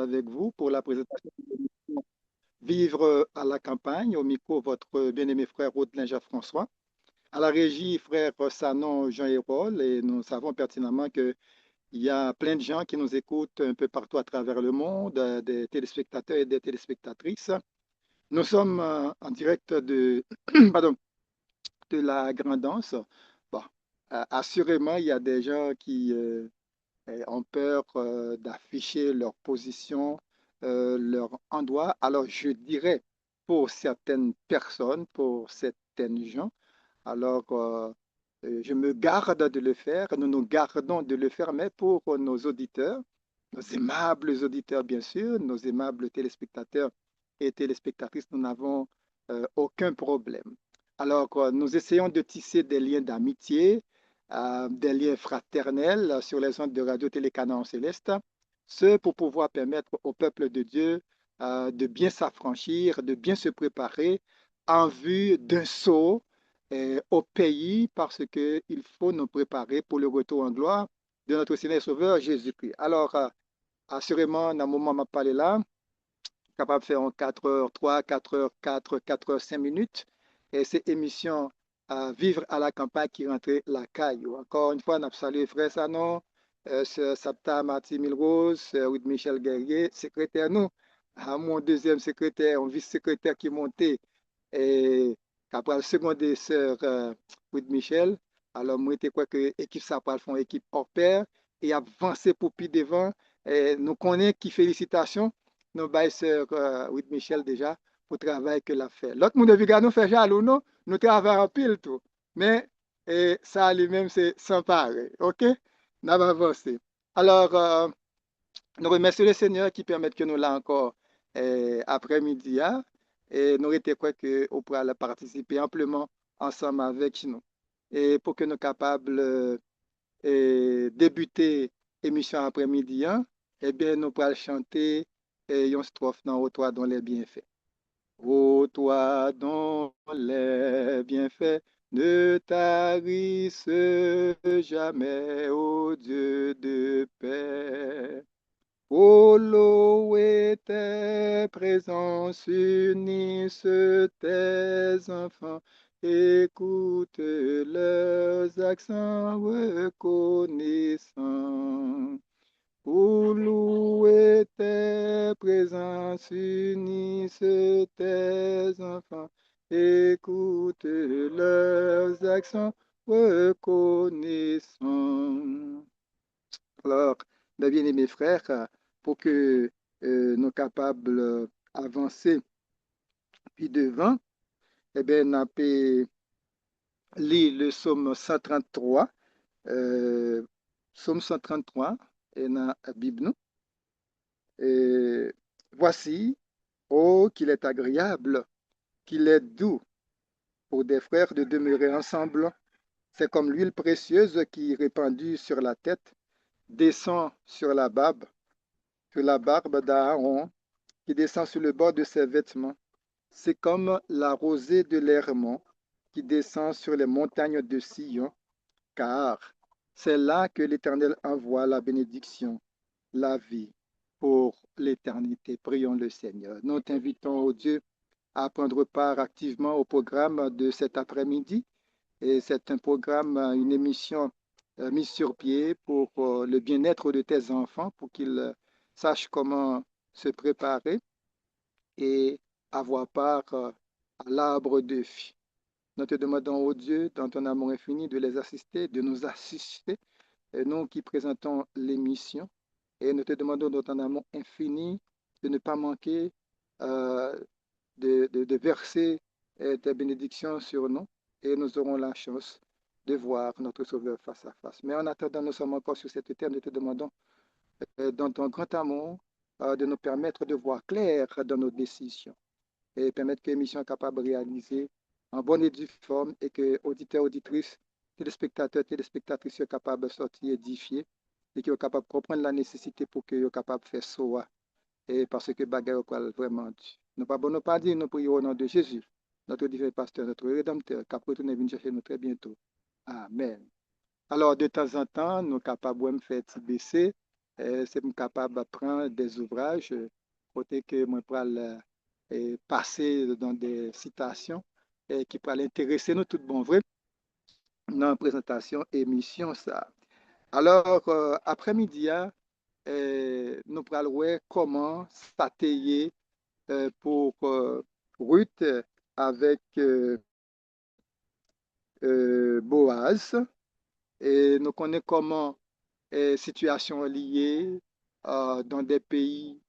avec vous pour la présentation de l'émission Vivre à la campagne. Au micro, votre bien-aimé frère Audelin Jean-François. À la régie, frère Sanon Jean-Hérol. Et nous savons pertinemment qu'il y a plein de gens qui nous écoutent un peu partout à travers le monde, des téléspectateurs et des téléspectatrices. Nous sommes en direct pardon, de la Grand'Anse. Bon, assurément, il y a des gens qui ont peur d'afficher leur position, leur endroit. Alors, je dirais pour certaines personnes, pour certaines gens, alors je me garde de le faire, nous nous gardons de le faire, mais pour nos auditeurs, nos aimables auditeurs, bien sûr, nos aimables téléspectateurs et téléspectatrices, nous n'avons aucun problème. Alors, nous essayons de tisser des liens d'amitié, des liens fraternels sur les ondes de Radio-Télé Canaan Céleste, ce pour pouvoir permettre au peuple de Dieu de bien s'affranchir, de bien se préparer en vue d'un saut au pays parce qu'il faut nous préparer pour le retour en gloire de notre Seigneur et Sauveur Jésus-Christ. Alors, assurément, dans le moment où m'a parlé là, capable de faire en 4h03, 4h04, 4h05 minutes. Et c'est émission à vivre à la campagne qui rentrait la caille. Encore une fois, nous saluons frère Sanon, Sœur Sapta Marty Milrose, Sœur Ruth Michel Guerrier, secrétaire nous, mon deuxième secrétaire, un vice-secrétaire qui montait, et après le second des Sœur Ruth Michel. Alors, moi, je crois que l'équipe Sapal font équipe hors pair et avancé pour plus devant. Et nous connaissons qui félicitations nos bails sœurs Ruth Michel déjà pour le travail que l'a fait. L'autre monde de nous fait jaloux, non? Nous travaillons en pile tout. Mais ça lui-même, c'est sans pareil. OK? Nous avons avancé. Alors, nous remercions le Seigneur qui permet que nous là encore après-midi. Hein, et nous étions quoi que nous pourrions participer amplement ensemble avec nous. Et pour que nous soyons capables débuter l'émission après-midi, hein, eh bien, nous pourrons chanter une strophe dans Ô toi dont les bienfaits. Ô toi dont les bienfaits ne tarissent jamais, ô Dieu de paix. Ô louer tes présences, unissent tes enfants, écoute leurs accents reconnaissants. Pour louer tes présences, unissent tes enfants, écoute leurs accents reconnaissants. Alors, mes bien-aimés frères, pour que nous soyons capables d'avancer puis devant, eh bien, on a pu lire le psaume 133, psaume 133, et dans la Bible, nous. Et voici, oh, qu'il est agréable, qu'il est doux pour des frères de demeurer ensemble. C'est comme l'huile précieuse qui, répandue sur la tête, descend sur la barbe d'Aaron, qui descend sur le bord de ses vêtements. C'est comme la rosée de l'Hermon qui descend sur les montagnes de Sion, car c'est là que l'Éternel envoie la bénédiction, la vie pour l'éternité. Prions le Seigneur. Nous t'invitons, ô Dieu, à prendre part activement au programme de cet après-midi. Et c'est un programme, une émission mise sur pied pour le bien-être de tes enfants, pour qu'ils sachent comment se préparer et avoir part à l'arbre de vie. Nous te demandons, ô Dieu, dans ton amour infini, de les assister, de nous assister, et nous qui présentons l'émission. Et nous te demandons, dans ton amour infini, de ne pas manquer euh, de verser tes bénédictions sur nous, et nous aurons la chance de voir notre Sauveur face à face. Mais en attendant, nous sommes encore sur cette terre, nous te demandons, dans ton grand amour, de nous permettre de voir clair dans nos décisions et permettre que l'émission soit capable de réaliser en bonne et due forme et que auditeurs, auditrices, téléspectateurs, téléspectatrices soient capables de sortir édifiés et qu'ils soient capables de comprendre la nécessité pour qu'ils soient capables de faire ça. Et parce que bagaille est vraiment Dieu. Nous pas bon, nous pas dire, nous prions au nom de Jésus, notre divin pasteur, notre rédempteur, qui a retourné venir chercher nous très bientôt. Amen. Alors, de temps en temps, nous sommes capables de faire petit baisser c'est capable de prendre des ouvrages côté que moi pourrais passer dans des citations qui pourraient intéresser nous tout bon vrai dans la présentation émission ça. Alors, après-midi, hein, nous pourrons voir comment s'atteler pour Ruth avec Boaz. Et nous connaissons comment situation liée dans des pays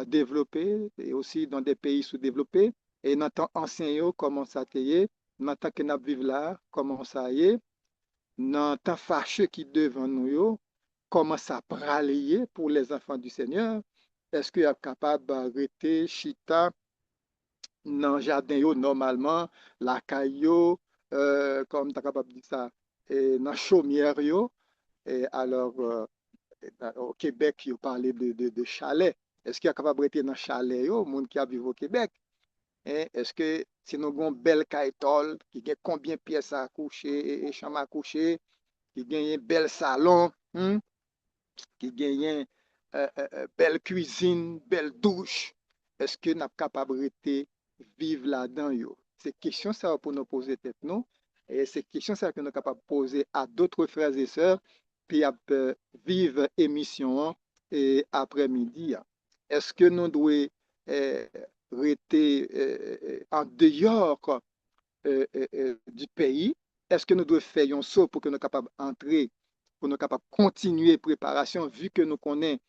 développés et aussi dans des pays sous-développés. Et dans le temps ancien, comment ça a été, dans le temps que nous vivons là, comment ça y est, dans le temps fâcheux qui est devant nous, comment ça pralier pour les enfants du Seigneur. Est-ce qu'il est capable d'arrêter Chita dans le jardin, normalement, la caillou, comme tu es capable de dire ça, et dans la chaumière, et alors, au Québec, il parlait de chalet. Est-ce qu'il est capable de rester dans le chalet, le monde qui a vécu au Québec? Hein? Est-ce que si nous avons une belle caïtol, qui a combien de pièces à coucher et chambre à coucher, qui a un bel salon, qui gagne belle cuisine, belle douche, est-ce que nous sommes capables de vivre là-dedans? C'est question ça pour nous poser tête nous et c'est question ça que nous sommes capables de poser à d'autres frères et sœurs puis à vivre émission et après-midi. Est-ce que nous devons euh, rester en dehors du pays? Est-ce que nous devons faire un saut pour que nous soyons capables d'entrer, pour nous capables de continuer la préparation, vu que nous connaissons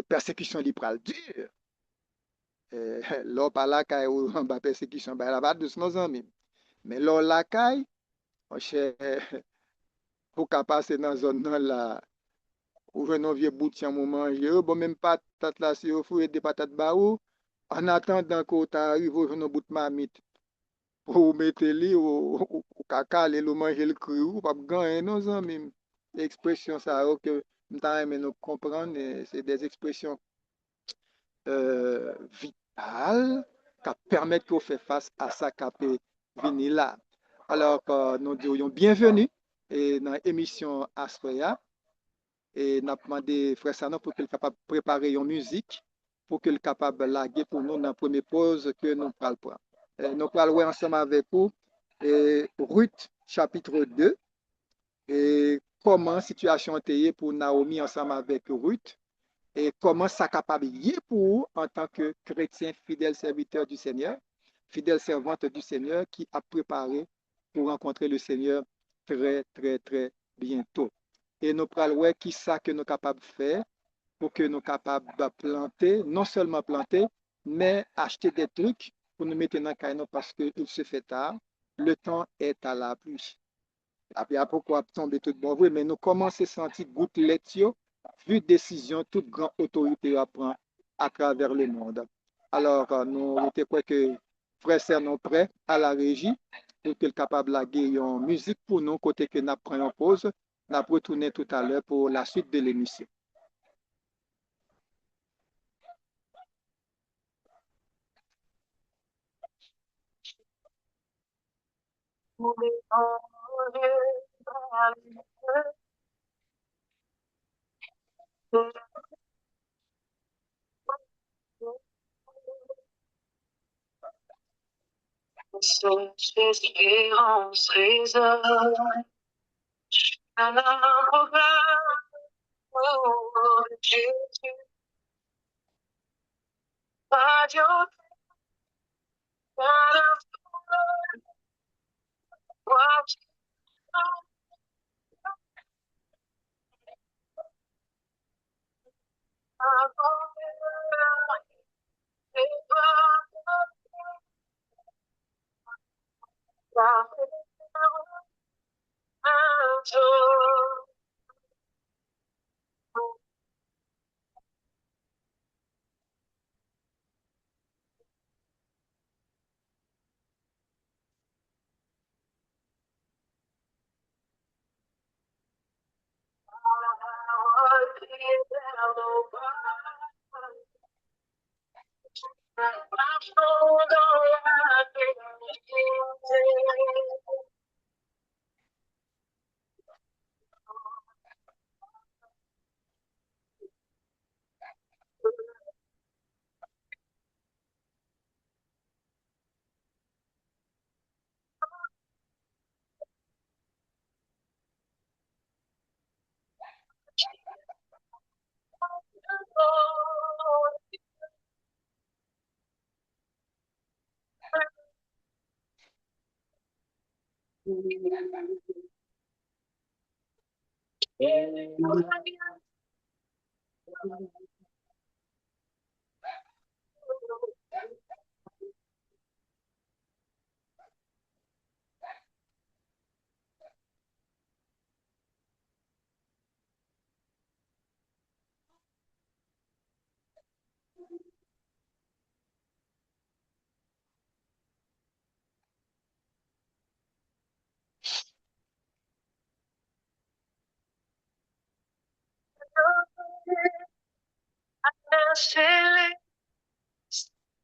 persécution librale dure? L'on parle là, ou en bas persécution, ben là-bas, de nos amis. Mais l'on la caille, pour qu'à passer dans la zone là, où je n'en viens bout de chien manger, bon, même patate là, si vous fouillez des patates baou, en attendant qu'on arrive au bout de marmite. Ou mettre li ou caca le manger le cru ou pas gagner nos amis expression ça que m'ta aimé nous comprendre c'est des expressions vitales qui permettent qu'on fait face à ça qui peut venir là. Alors nous dirions bienvenue et dans l'émission Astroya et nous demandé frère Sanon pour qu'il soit capable de préparer une musique pour qu'il soit capable de laguer pour nous dans la première pause que nous allons prendre. Nous allons ensemble avec vous Ruth chapitre 2 et comment la situation était pour Naomi ensemble avec Ruth et comment ça capable pour vous en tant que chrétien fidèle serviteur du Seigneur, fidèle servante du Seigneur qui a préparé pour rencontrer le Seigneur très, très, très bientôt. Et nous allons voir qui ça que nous sommes capables de faire pour que nous soyons capables de planter, non seulement planter, mais acheter des trucs pour nous mettre dans le caillou parce qu'il se fait tard. Le temps est à la pluie. Après, pourquoi tomber tout bon vrai, mais nous commençons à sentir goutte laitio, vu décision toute grande autorité prend à travers le monde. Alors, nous étions quoi que frère Serre nous prêts à la régie pour qu'il capable de gagner en musique pour nous, côté que nous prenons pause. Nous retourner tout à l'heure pour la suite de l'émission. Espérance résonne à la oh, Jésus, Radio, watch,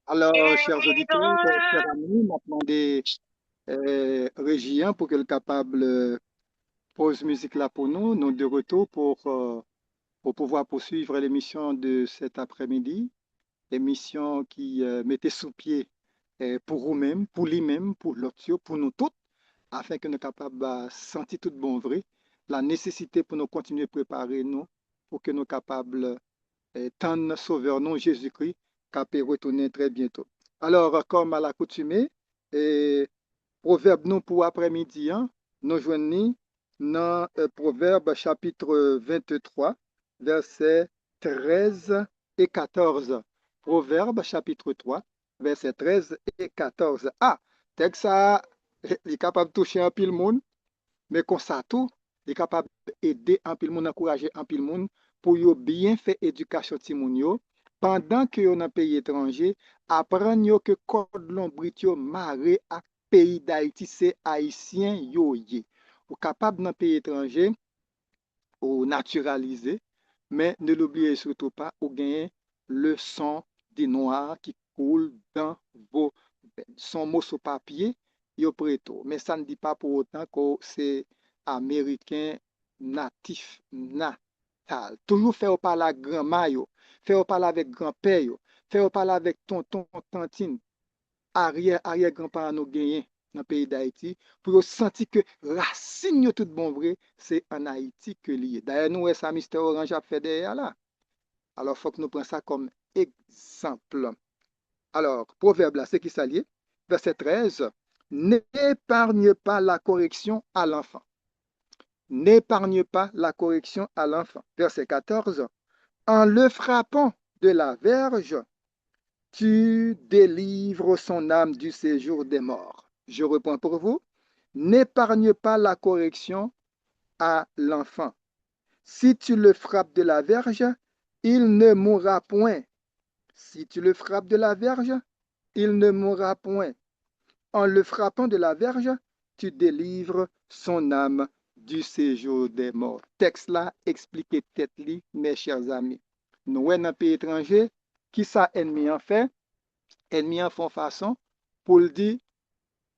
Alors, chers auditeurs, chers amis, maintenant des régions pour qu'elle capable pose musique là pour nous. Nous de retour pour pouvoir poursuivre l'émission de cet après-midi, émission qui mettait sous pied pour vous-même, pour lui-même, pour l'autre, pour nous tous, afin que nous capables de sentir tout bon vrai, la nécessité pour nous continuer à préparer nous, pour que nous capables tant sauveur non Jésus-Christ, qui peut retourner très bientôt. Alors, comme à l'accoutumée, et proverbe nous pour après-midi, hein, nous joignons dans Proverbe chapitre 23, versets 13 et 14. Proverbe chapitre 3, versets 13 et 14. Ah, texte ça, il est capable de toucher un pile monde, mais comme ça tout, il est capable d'aider un pile monde, encourager un pile monde pour yo bien faire éducation ti moun yo pendant que yo dans pays étranger, apprendre yo que code lombrit yo maré à pays d'Haïti, c'est haïtien yo yé. Ou capable dans pays étranger ou naturalisé, mais ne l'oubliez surtout pas, ou gagner le sang des noirs qui coule dans vos veines. Son mot sur papier, yo preto. Mais ça ne dit pas pour autant que c'est américain natif, natal. Toujours faire parler à grand-mère, faire parler avec grand-père, faire parler avec tonton, tantine, arrière-grand-parents nous gagné dans le pays d'Haïti, pour sentir que racine tout bon vrai, c'est en Haïti que lié. D'ailleurs, nous, ça, Mister Orange a fait derrière là. Alors, il faut que nous prenions ça comme exemple. Alors, proverbe là, c'est qui ça lié? Verset 13. N'épargne pas la correction à l'enfant. N'épargne pas la correction à l'enfant. Verset 14. En le frappant de la verge, tu délivres son âme du séjour des morts. Je reprends pour vous. N'épargne pas la correction à l'enfant. Si tu le frappes de la verge, il ne mourra point. Si tu le frappes de la verge, il ne mourra point. En le frappant de la verge, tu délivres son âme du séjour des morts. Texte là explique tête li, mes chers amis. Nous, dans un pays étranger, qui ça ennemi en fait? Ennemi en font façon pour le dire,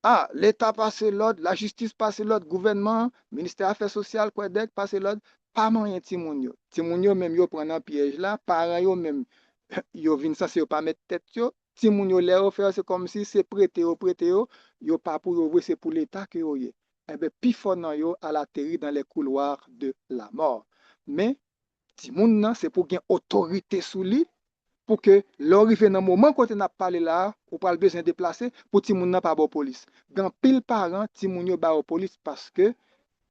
ah, l'État passe l'ordre, la justice passe l'ordre, gouvernement, ministère affaires sociales, quoi dek passe l'ordre, pas moyen timoun yo. Timoun yo même yo prend un piège là, parents yo même yo vinn censé yo pas mettre tête yo, timoun yo l'air faire c'est comme si c'est prêté yo pas pour yo, c'est pour l'État que yo yé. Eh ben, pi fort nan yo à l'atterrir dans les couloirs de la mort. Mais timoun nan c'est pour gagner autorité sous lui pour que l'arrivée dans le moment quand on a parlé là, ou pas besoin de déplacer, pour que les gens pas la police. Dans pile parents, les gens pas la police parce que les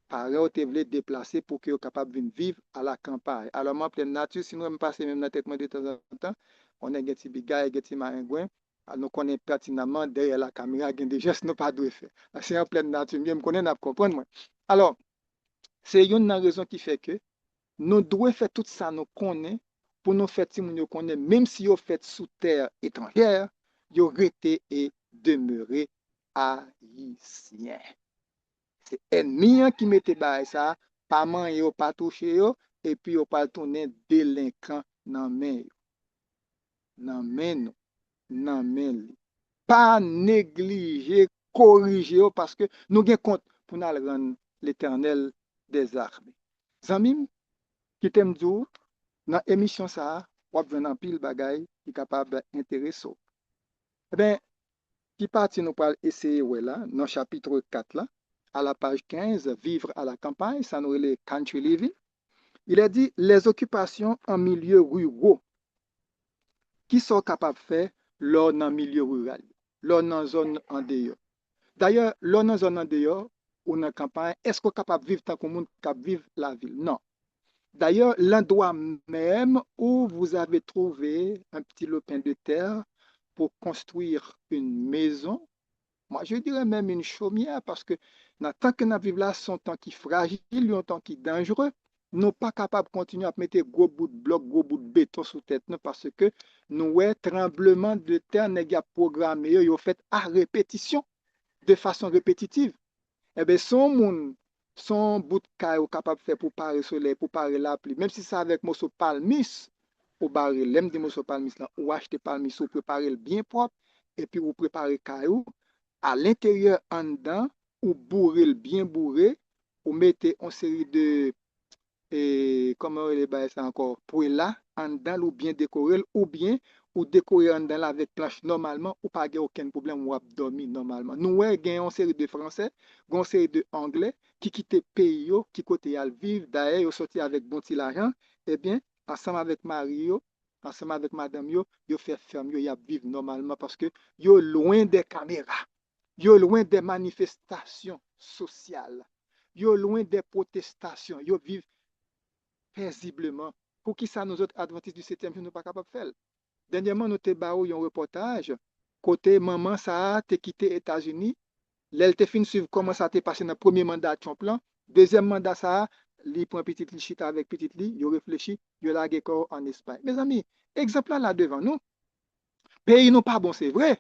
parents te voulaient déplacer pour qu'ils soient capables de vivre à la campagne. Alors, en pleine nature, si nous me passons même dans la tête de temps en temps, on a des petits bigay, des petits maringouins, nous connaissons pertinemment derrière la caméra, il y a des gestes que nous pas de faire. C'est en pleine nature, nous connaissons, nous comprenons. Alors, c'est une raison qui fait que nous devons faire tout ça, nous connaissons, pour nous faire si nous connaissons, même si vous fait sous terre étrangère, vous restez et demeurez haïtien. C'est ennemi qui mette ça, pas man pas touché et puis vous pas tourner délinquant dans main dans main dans main. Pas négliger, corriger parce que nous avons compte pour nous rendre l'Éternel des armées. Zamim, qui t'aime dire dans l'émission ça, on va pile bagay qui est capable d'intéresser. Eh bien, qui parti nous parle essayer ouais là, dans le chapitre 4 là, à la page 15, vivre à la campagne, ça nous est country living. Il a dit les occupations en milieu rural qui sont capables de faire lors dans milieu rural, lors dans zone en dehors. D'ailleurs, lors dans zone en dehors, ou dans la campagne, est-ce qu'on est capable de vivre tant qu'on monde capable de vivre la ville? Non. D'ailleurs, l'endroit même où vous avez trouvé un petit lopin de terre pour construire une maison, moi je dirais même une chaumière, parce que tant que nous vivons là, son temps qui est fragile, un temps qui est dangereux, nous ne sommes pas capables de continuer à mettre gros bouts de bloc, gros bouts de béton sous tête, nous, parce que nous, tremblement de terre, nous avons programmé, ils ont fait à répétition, de façon répétitive. Eh bien, son bout de caille capable de faire pour parer le soleil, pour parer la pluie, même si c'est avec morceau palmis, ou barrer l'aime de morceau palmis là, ou acheter palmis, ou préparer le bien propre, et puis vous préparez caillou, à l'intérieur en dedans, ou bourrer le bien bourré, ou mettez une série de et comment les bails ça encore pour là en dedans ou bien décorer ou bien ou décorer en dedans avec planche normalement ou pas aucun problème ou dormir normalement nous ouais gagne une série de français une série de anglais qui quittent pays yo qui côté al vivre d'ailleurs yo sorti avec bon petit l'argent et bien ensemble avec Mario ensemble avec madame yo fait ferme yo y a vivre normalement parce que yo loin des caméras yo loin des manifestations sociales yo loin des protestations yo vivent paisiblement. Pour qui ça, nous autres adventistes du 7e jour, nous pas capables de faire? Dernièrement, nous avons eu un reportage, côté maman, ça a quitté les États-Unis. L'elle te fin suivre comment ça t'est passé dans le premier mandat de Trump. Deuxième mandat, ça a, li prend petit li chita avec petit li, il réfléchit, il a corps en Espagne. Mes amis, exemple là devant nous, pays nous pas bon, c'est vrai.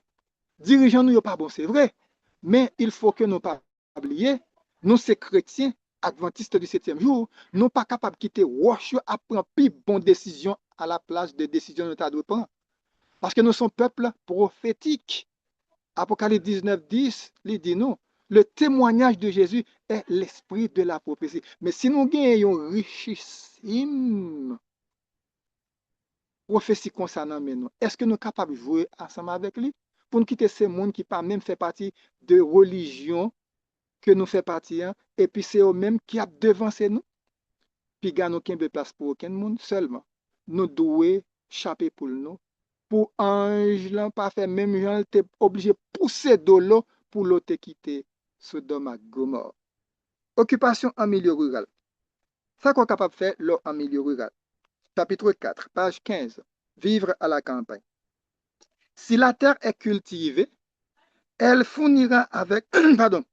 Dirigeants nous pas bon, c'est vrai. Mais il faut que nous pas oublier, nous ces chrétiens adventistes du 7e jour, nous pas capables de quitter Roche à prendre plus bonne décision à la place de décision de notre prendre. Parce que nous sommes peuple prophétique. Apocalypse 19, 10, il dit non. Le témoignage de Jésus est l'esprit de la prophétie. Mais si nous gagnons richissime prophétie concernant nous, est-ce que nous sommes capables de jouer ensemble avec lui pour nous quitter ce monde qui pas même fait partie de religion que nous fait partie, hein, et puis c'est eux-mêmes qui a devancé nous, puis nous n'avons de place pour aucun monde seulement. Nous devons chaper pour nous, pour ange là pas faire même gens t'es obligé de pousser de l'eau pour l'eau te quitter Sodome et Gomorrhe. Occupation en milieu rural. Ça qu'on est capable de faire l'eau en milieu rural. Chapitre 4, page 15. Vivre à la campagne. Si la terre est cultivée, elle fournira avec pardon,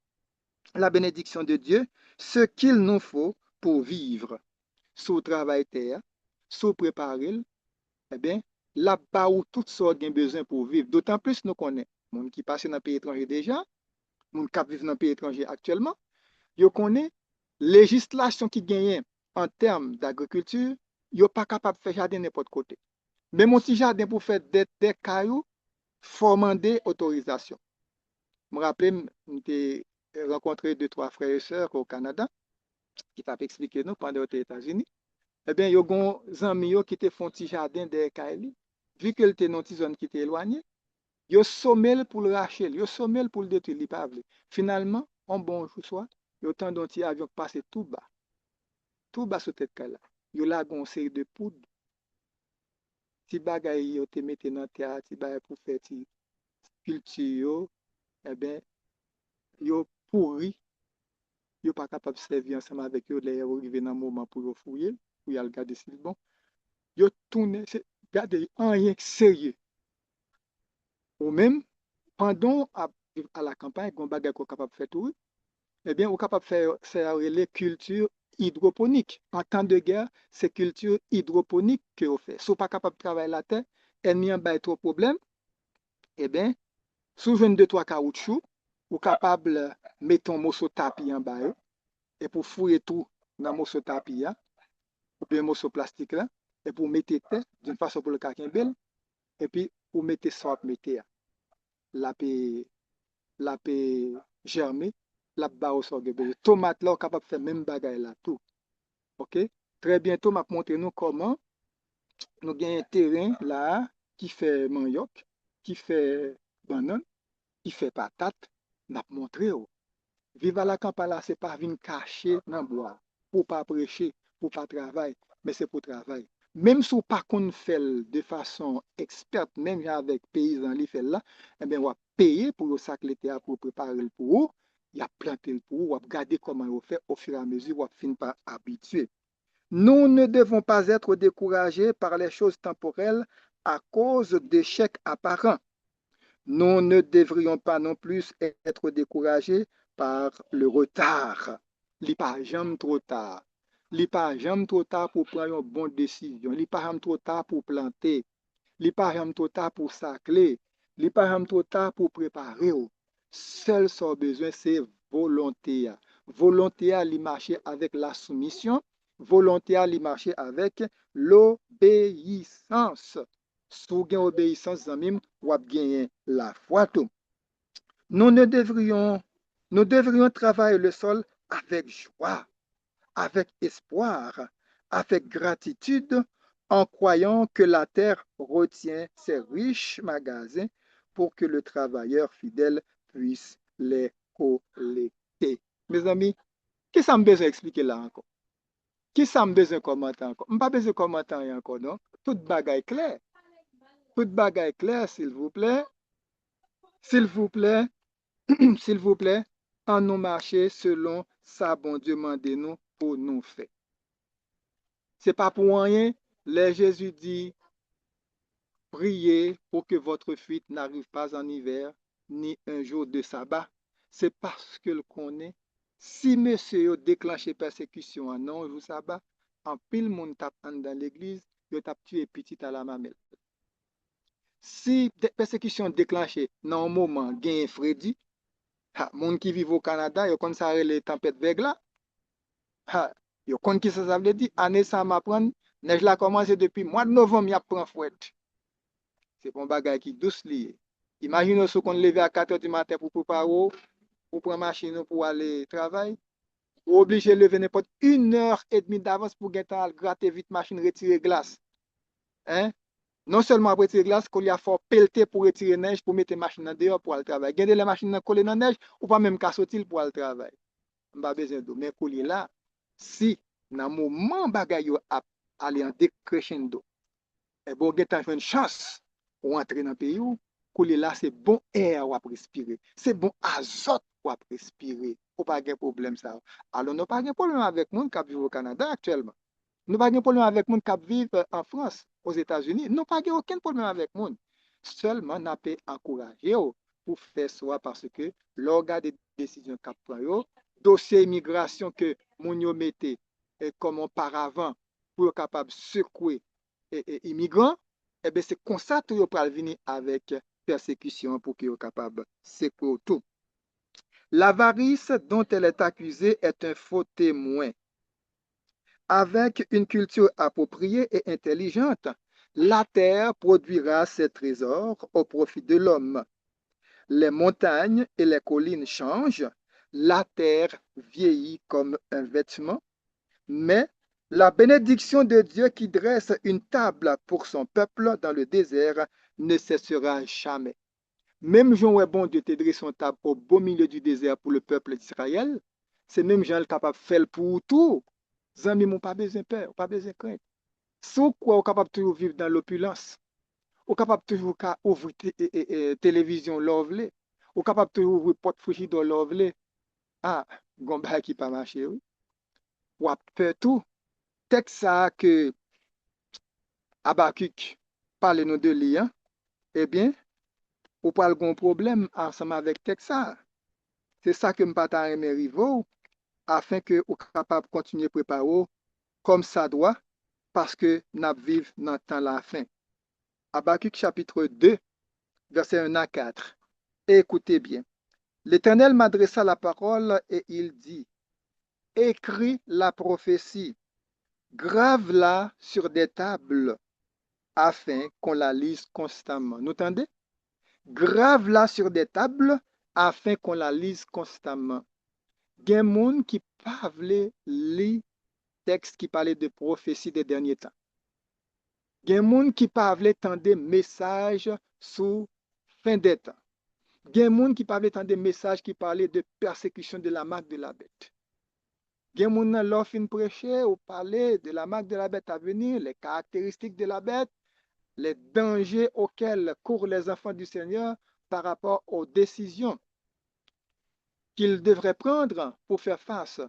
la bénédiction de Dieu ce qu'il nous faut pour vivre. Sous travail terre, sous préparer, eh bien, là-bas où toutes sortes de besoins pour vivre. D'autant plus nous connaissons, monde qui passe dans le pays étranger déjà, monde qui vivent dans le pays étranger actuellement, ils connaissent législation qui gagne en termes d'agriculture, ils ne sont pas capables de faire jardin n'importe côté. Même un petit jardin pour faire des cailloux, faut demander autorisation. Je me rappelle, j'ai rencontré 2, 3 frères et sœurs au Canada qui t'ont expliqué nous pendant aux États-Unis. Eh bien, il y a des amis qui te font un petit jardin de Kaili. Vu que était dans une zone qui était éloignée, ils sommel pour le racher, ils sommel pour le détruire, ils pas. Finalement, un bon jour soir, il y a autant d'un petit avion qui passe tout bas sur tête là. Il y a là une série de poudre. Si bagay yo te mette dans terre, si bagay pour faire ti culture, eh bien, yo pourri, yo pas capable de servir ensemble avec eux, les arriver dans un moment pour yo fouiller, pour y aller regarder si bon. Yo tourne, regardez, rien sérieux. Ou même, pendant à la campagne, on bagay qu'on capable de faire tout, eh bien, on capable de faire les cultures hydroponiques. En temps de guerre, c'est culture hydroponique que on fait. Si on pas capable de travailler la terre, ennemi en bas trop problème, eh bien, sous 22-3 caoutchouc, ou capable de mettre un morceau de tapis en bas, et pour fouiller tout dans le morceau de tapis, ou bien un morceau de plastique là, et pour mettre terre d'une façon pour le caquin belle, et puis pour mettre ça, mettre la paix, la paix germer, la bas au sort de belle. Tomate là, on capable de faire même bagaille là, tout. OK? Très bientôt, je vais montrer nous comment nous avons un terrain là qui fait manioc, qui fait banane, qui fait patate. Je vais montrer. Vivre à la campagne là, c'est pas venir cacher dans le bois, pour pas prêcher, pour pas travailler, mais c'est pour travailler. Même si on pas qu'on fait de façon experte, même avec paysans li fait là, eh bien on va payer pour le sac l'été pour préparer le pour vous, il a planté le pour ou regarder comment il fait au fur et à mesure, ou finit par habituer. Nous ne devons pas être découragés par les choses temporelles à cause d'échecs apparents. Nous ne devrions pas non plus être découragés par le retard. Il n'est pas jamais trop tard. Il n'est pas jamais trop tard pour prendre une bonne décision. Il n'est pas jamais trop tard pour planter. Il n'est pas jamais trop tard pour sacler. Il n'est pas jamais trop tard pour préparer. Seul son besoin, c'est volonté. Volonté à l'y marcher avec la soumission. Volonté à l'y marcher avec l'obéissance. Sous gain obéissance, zamim, ou gagner la foi tout. Nous ne devrions, nous devrions travailler le sol avec joie, avec espoir, avec gratitude, en croyant que la terre retient ses riches magasins pour que le travailleur fidèle puisse les collecter. Mes amis, qu'est-ce que ça me besoin d'expliquer là encore? Qui ça me besoin de commenter encore? Je n'ai pas besoin de commenter encore, non? Tout bagaille clair. Tout bagaille clair, s'il vous plaît. S'il vous plaît, s'il vous plaît, en nous marcher selon sa bon Dieu demandez-nous pour nous faire. C'est pas pour rien, les Jésus dit, priez pour que votre fuite n'arrive pas en hiver, ni un jour de sabbat. C'est parce que le connaît. Si monsieur a déclenché persécution en un jour sabbat, en pile monde tape dans l'église, il tape tué petit à la mamelle. Si persécution déclenchée dans un moment, gain Freddy, moun qui vivent au Canada, yo kon sa les tempêtes vagues là. Yo kon qui ça veut dire année ça m'apprendre, neige la commencé depuis mois de novembre, y a prend fouette. C'est bon bagay qui douce lié. Imaginez ce qu'on levé à 4 h du matin pour préparer pour prendre machine pour aller travailler. Ou obligé de lever n'importe 1h30 d'avance pour gagner gratter vite machine retirer glace. Hein? Non seulement pour retirer glace, qu'on y a fort pelleter pour retirer neige pour mettre machine dehors pour aller travailler. Gagner les machines collées dans la neige ou pas même qu'à sortir pour aller travailler. Pas besoin de mais couler là si dans moment bagay yo aller en décrescendo et bon gen une chance pour entrer dans le pays couler là c'est bon air ou respirer c'est bon azote ou respirer ou pas de problème ça alors nous pas de problème avec monde qui vivent au Canada actuellement nous pas de problème avec monde qui vivent en France aux États-Unis nous pas aucun problème avec monde seulement n'a pas encourager pour faire ça parce que l'organe de décision qu'a prend dossier immigration que moun yo mette comme auparavant pour être capable de secouer les immigrants, eh bien c'est comme ça que vous pouvez venir avec persécution pour qu'ils soient capables de secouer tout. L'avarice dont elle est accusée est un faux témoin. Avec une culture appropriée et intelligente, la terre produira ses trésors au profit de l'homme. Les montagnes et les collines changent, la terre vieillit comme un vêtement, mais la bénédiction de Dieu qui dresse une table pour son peuple dans le désert ne cessera jamais. Même Jean est bon Dieu te dresse son table au beau milieu du désert pour le peuple d'Israël, c'est même Jean le capable de faire pour tout. Zami n'ont pas besoin de peur, pas besoin de crainte. Sans quoi, on est capable de toujours vivre dans l'opulence. On est capable de toujours ouvrir télévision l'ovle. On est capable de toujours ouvrir porte frigidaire l'ovle. Ah, gomba qui pas marché, oui. Ou a peur tout. Texte ça que Habakkuk parle nous de lui, hein? Eh bien, ou pas le problème ensemble avec texte ça. C'est ça que je me rivo afin que vous capable de continuer à préparer comme ça doit parce que nous vivons dans le temps la fin. Habakkuk chapitre 2, verset 1 à 4. Écoutez bien. L'Éternel m'adressa la parole et il dit, écris la prophétie, grave-la sur des tables afin qu'on la lise constamment. Vous entendez? Grave-la sur des tables afin qu'on la lise constamment. Il y a des gens qui ne peuvent lire texte qui parlait de prophétie des derniers temps. Il y a des gens qui ne peuvent entendre messages sous fin des temps. Il y a des gens qui ne peuvent entendre messages qui parlaient de persécution de la marque de la bête. Il y a des gens qui l'offre une prêcher ou parler de la marque de la bête à venir, les caractéristiques de la bête, les dangers auxquels courent les enfants du Seigneur par rapport aux décisions qu'il devrait prendre pour faire face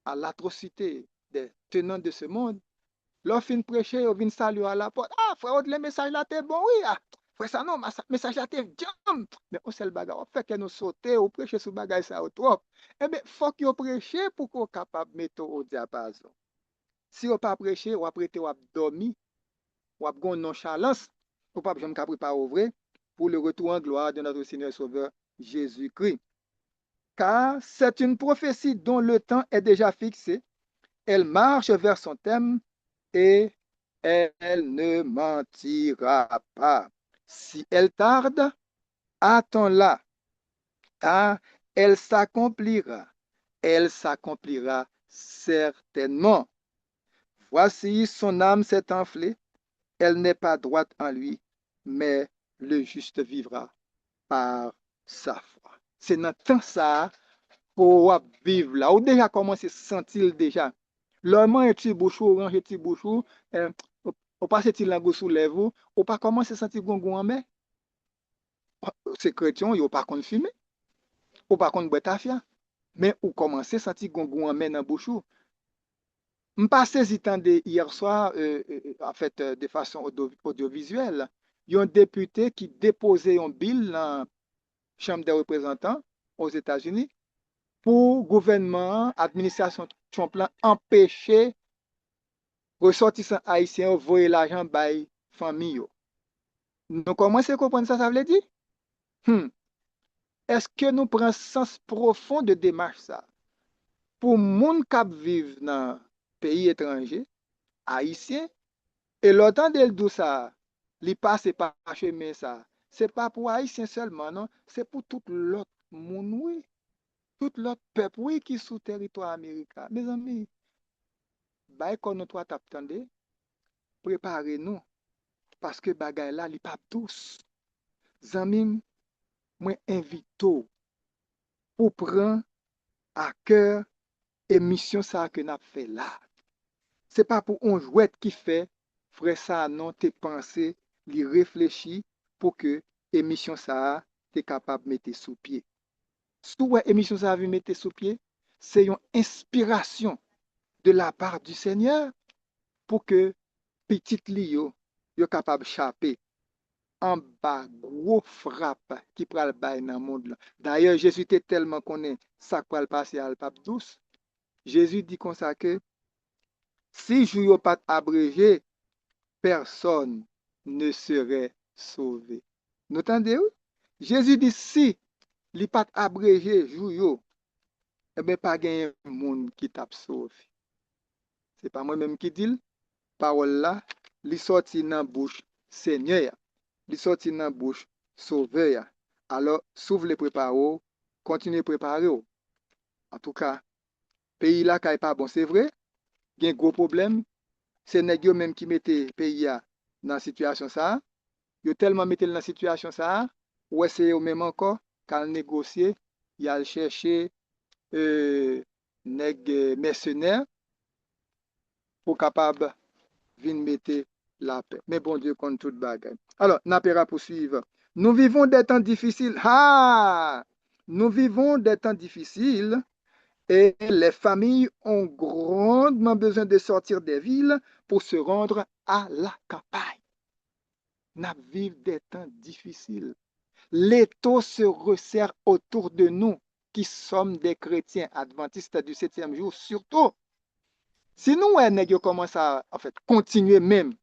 à l'atrocité des tenants de ce monde. Lorsqu'il vient prêcher, il vient saluer à la porte. Ah, frère, le message là, t'es bon, oui. Ah, frère, ça non, le message là, t'es jam. Mais on sait le bagage. On fait que nous sauter ou prêcher sur le bagage ça au trop. Eh bien, il faut que vous prêchiez pour qu'on soit capable de mettre au diapason. Si vous pas prêché, vous prêter, vous dormir, vous avez une nonchalance, vous pas jamais préparer au vrai pour le retour en gloire de notre Seigneur et Sauveur Jésus-Christ. Car c'est une prophétie dont le temps est déjà fixé. Elle marche vers son thème et elle ne mentira pas. Si elle tarde, attends-la, car elle s'accomplira. Elle s'accomplira certainement. Voici, son âme s'est enflée. Elle n'est pas droite en lui, mais le juste vivra par sa foi. C'est dans temps ça pour vivre là. Ou déjà commencé à sentir déjà. L'homme est petit bouchou, orange petit bouchou, ou pas sentir langue sous lèvres, ou pas commencer à sentir gongon en mer. C'est chrétien, ou pas qu'on fumer, ou pas qu'on boit tafia. Mais ou commencer à sentir gongon en mer dans bouchou. Je pas saisi hier soir, en fait, de façon audiovisuelle. Il y a un député qui déposait un bill dans la Chambre des représentants aux États-Unis pour le gouvernement, administration Trump, empêcher ressortissants haïtiens de voyer l'argent par la famille. Nous commençons à comprendre ça, ça veut dire? Hmm. Est-ce que nous prenons sens profond de démarche ça? Pour les gens qui vivent dans un pays étranger, haïtien, et l'autant de tout ça, il passe par chemin ça. Ce n'est pas pour haïtiens seulement, non? C'est pour tout l'autre monde, oui. Tout l'autre peuple, oui, qui est sous territoire américain. Mes amis, bah, quand nous t'attendez, préparez-nous. Parce que bagay là, li pas tous. Zanmim, moi invite pour prendre à cœur émission ça que n'a fait là. C'est pas pour un jouet qui fait, frère ça non, t'es pensé, li réfléchi pour que émission ça t'es capable de mettre sous pied. Sous émission ça veut mettre sous pied, c'est une inspiration de la part du Seigneur pour que petit li yo capable de chaper en bas, gros frappe qui pral bay dans le monde. D'ailleurs, Jésus était tellement connu, ça pral passer à pape douce. Jésus dit comme ça que si je n'ai pas abrégé, personne ne serait sauvé. Vous entendez? Jésus dit si il pas abrégé, jour, eh bien, pas de monde qui t'a sauvé. Ce n'est pas moi-même qui dis, parole là, il sorti dans la bouche Seigneur. Il sorti dans la bouche sauveur. Alors, s'ouvre les préparer, continuez à préparer. En tout cas, pays là qui n'est pas bon, c'est vrai, il y a un gros problème. C'est les même qui mettent pays dans la situation ça. Ils ont tellement mis dans la situation ça, ou c'est eux même encore, quand négocier, il a cherché des mercenaires pour capable venir mettre la paix. Mais bon Dieu compte toute bagaille. Alors, n'apéra poursuivre. Nous vivons des temps difficiles. Ah! Nous vivons des temps difficiles et les familles ont grandement besoin de sortir des villes pour se rendre à la campagne. Nous vivons des temps difficiles. L'étau se resserre autour de nous qui sommes des chrétiens adventistes du 7e jour, surtout. Si nous, on commence à continuer même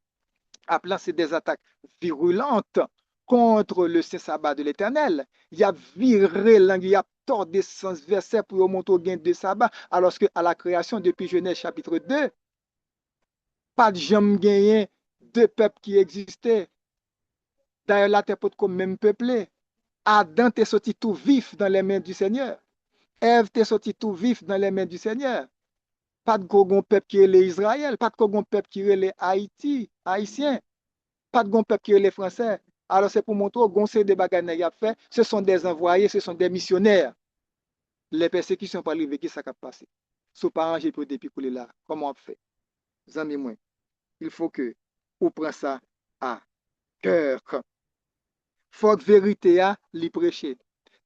à lancer des attaques virulentes contre le saint sabbat de l'Éternel. Il a viré langue, il a tordé sens verset pour monter au gain de sabbat, alors qu'à la création, depuis Genèse chapitre 2, pas de jamais gagné deux peuples qui existaient. D'ailleurs, la terre peut comme même peuplée. Adam t'est sorti tout vif dans les mains du Seigneur. Ève t'est sorti tout vif dans les mains du Seigneur. Pas de gogon peuple qui est les Israël, pas de gogon peuple qui est les Haïti, Haïtiens. Pas de peuple qui est les Français. Alors c'est pour montrer qu'on sait des bagages qu'il a fait. Ce sont des envoyés, ce sont des missionnaires. Les persécutions pas arriver, qui ça a passé? Si pas arrangé pour depuis pour là, comment on fait? Amis moi, il faut que on prend ça à cœur. Faut que vérité a li prêcher.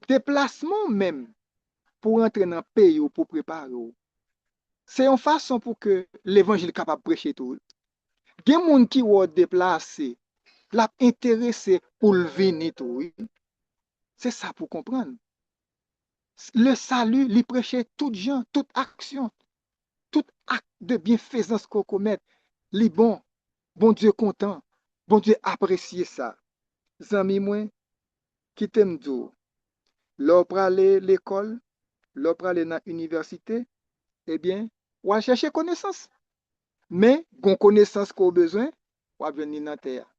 Déplacement même pour entrer dans le pays ou pour préparer. C'est une façon pour que l'évangile capable de prêcher tout. Il y a des gens qui sont déplacés, l'a intéressé pour le venir tout. Oui. C'est ça pour comprendre. Le salut, il prêchait toute gens, toute action, tout acte de bienfaisance qu'on commet. Les bon, bon Dieu content, bon Dieu apprécie ça. Zami moi, qui t'aime dire, l'on aller l'école, l'on aller dans l'université, eh bien, on va chercher connaissance. Mais, gon connaissance qu'on a besoin, on va venir dans la terre.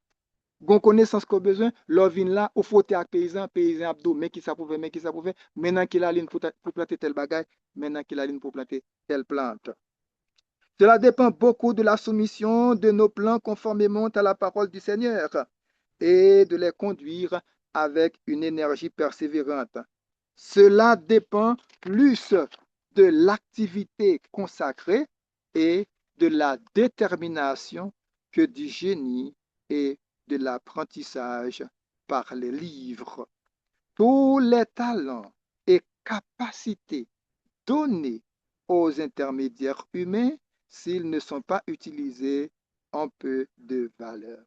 Gon connaissance qu'on a besoin, l'on vient là, ou faut à paysan, paysan abdo, mais qui ça pouvait, mais qui ça pouvait, maintenant qu'il a ligne pour planter tel bagage, maintenant qu'il a ligne pour planter telle plante. Cela dépend beaucoup de la soumission de nos plans conformément à la parole du Seigneur et de les conduire avec une énergie persévérante. Cela dépend plus de l'activité consacrée et de la détermination que du génie et de l'apprentissage par les livres. Tous les talents et capacités donnés aux intermédiaires humains, s'ils ne sont pas utilisés, ont peu de valeur.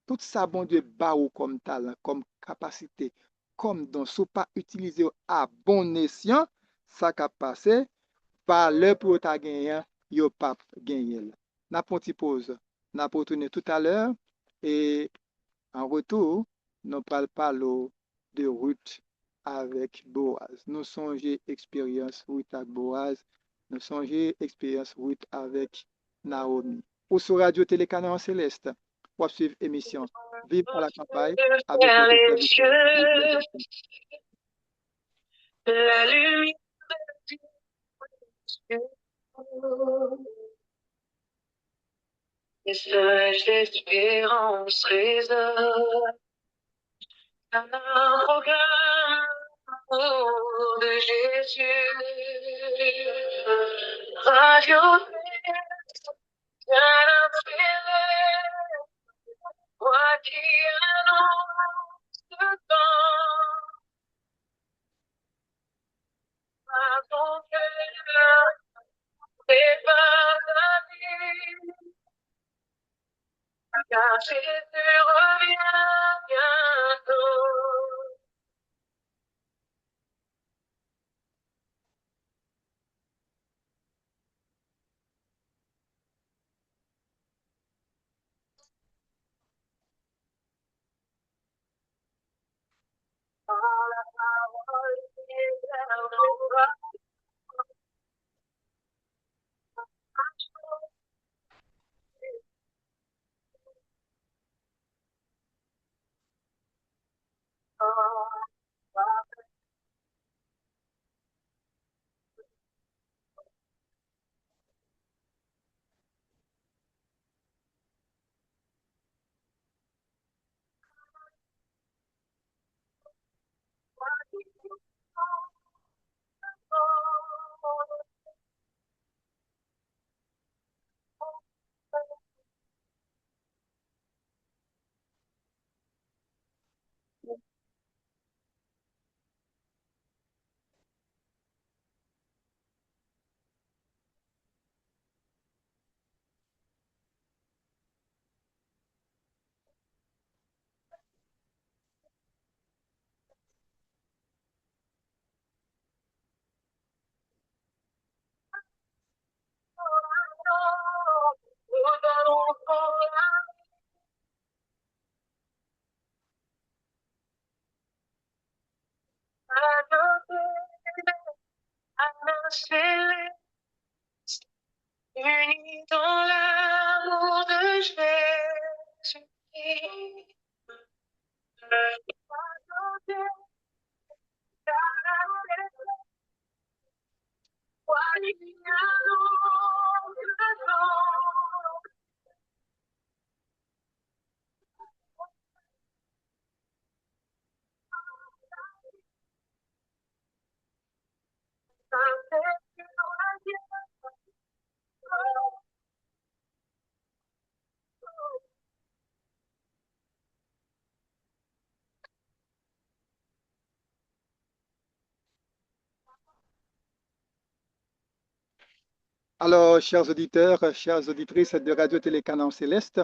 Tout ça, bon Dieu, ba ou comme talent, comme capacité, comme don, sou pas utilisé à bon escient, ça ka passé, par le pour ta gagné, yo pas gagné. N'a pas petit pause, n'a pas retourner tout à l'heure, et en retour, nous parlons de Ruth avec Boaz. Nous songeons expérience Ruth avec Boaz. Nous songeons expérience Ruth avec Naomi. Ou sur Radio Télécanal Céleste, pour suivre l'émission Vive à la campagne avec votre serviteur. La lumière de Dieu. Message d'espérance résonne. Un programme de Jésus. Radio voix qui annonce le temps. À ton cœur, prépare la vie. Car Jésus revient bientôt. Alors, chers auditeurs, chères auditrices de Radio Télécanon Céleste,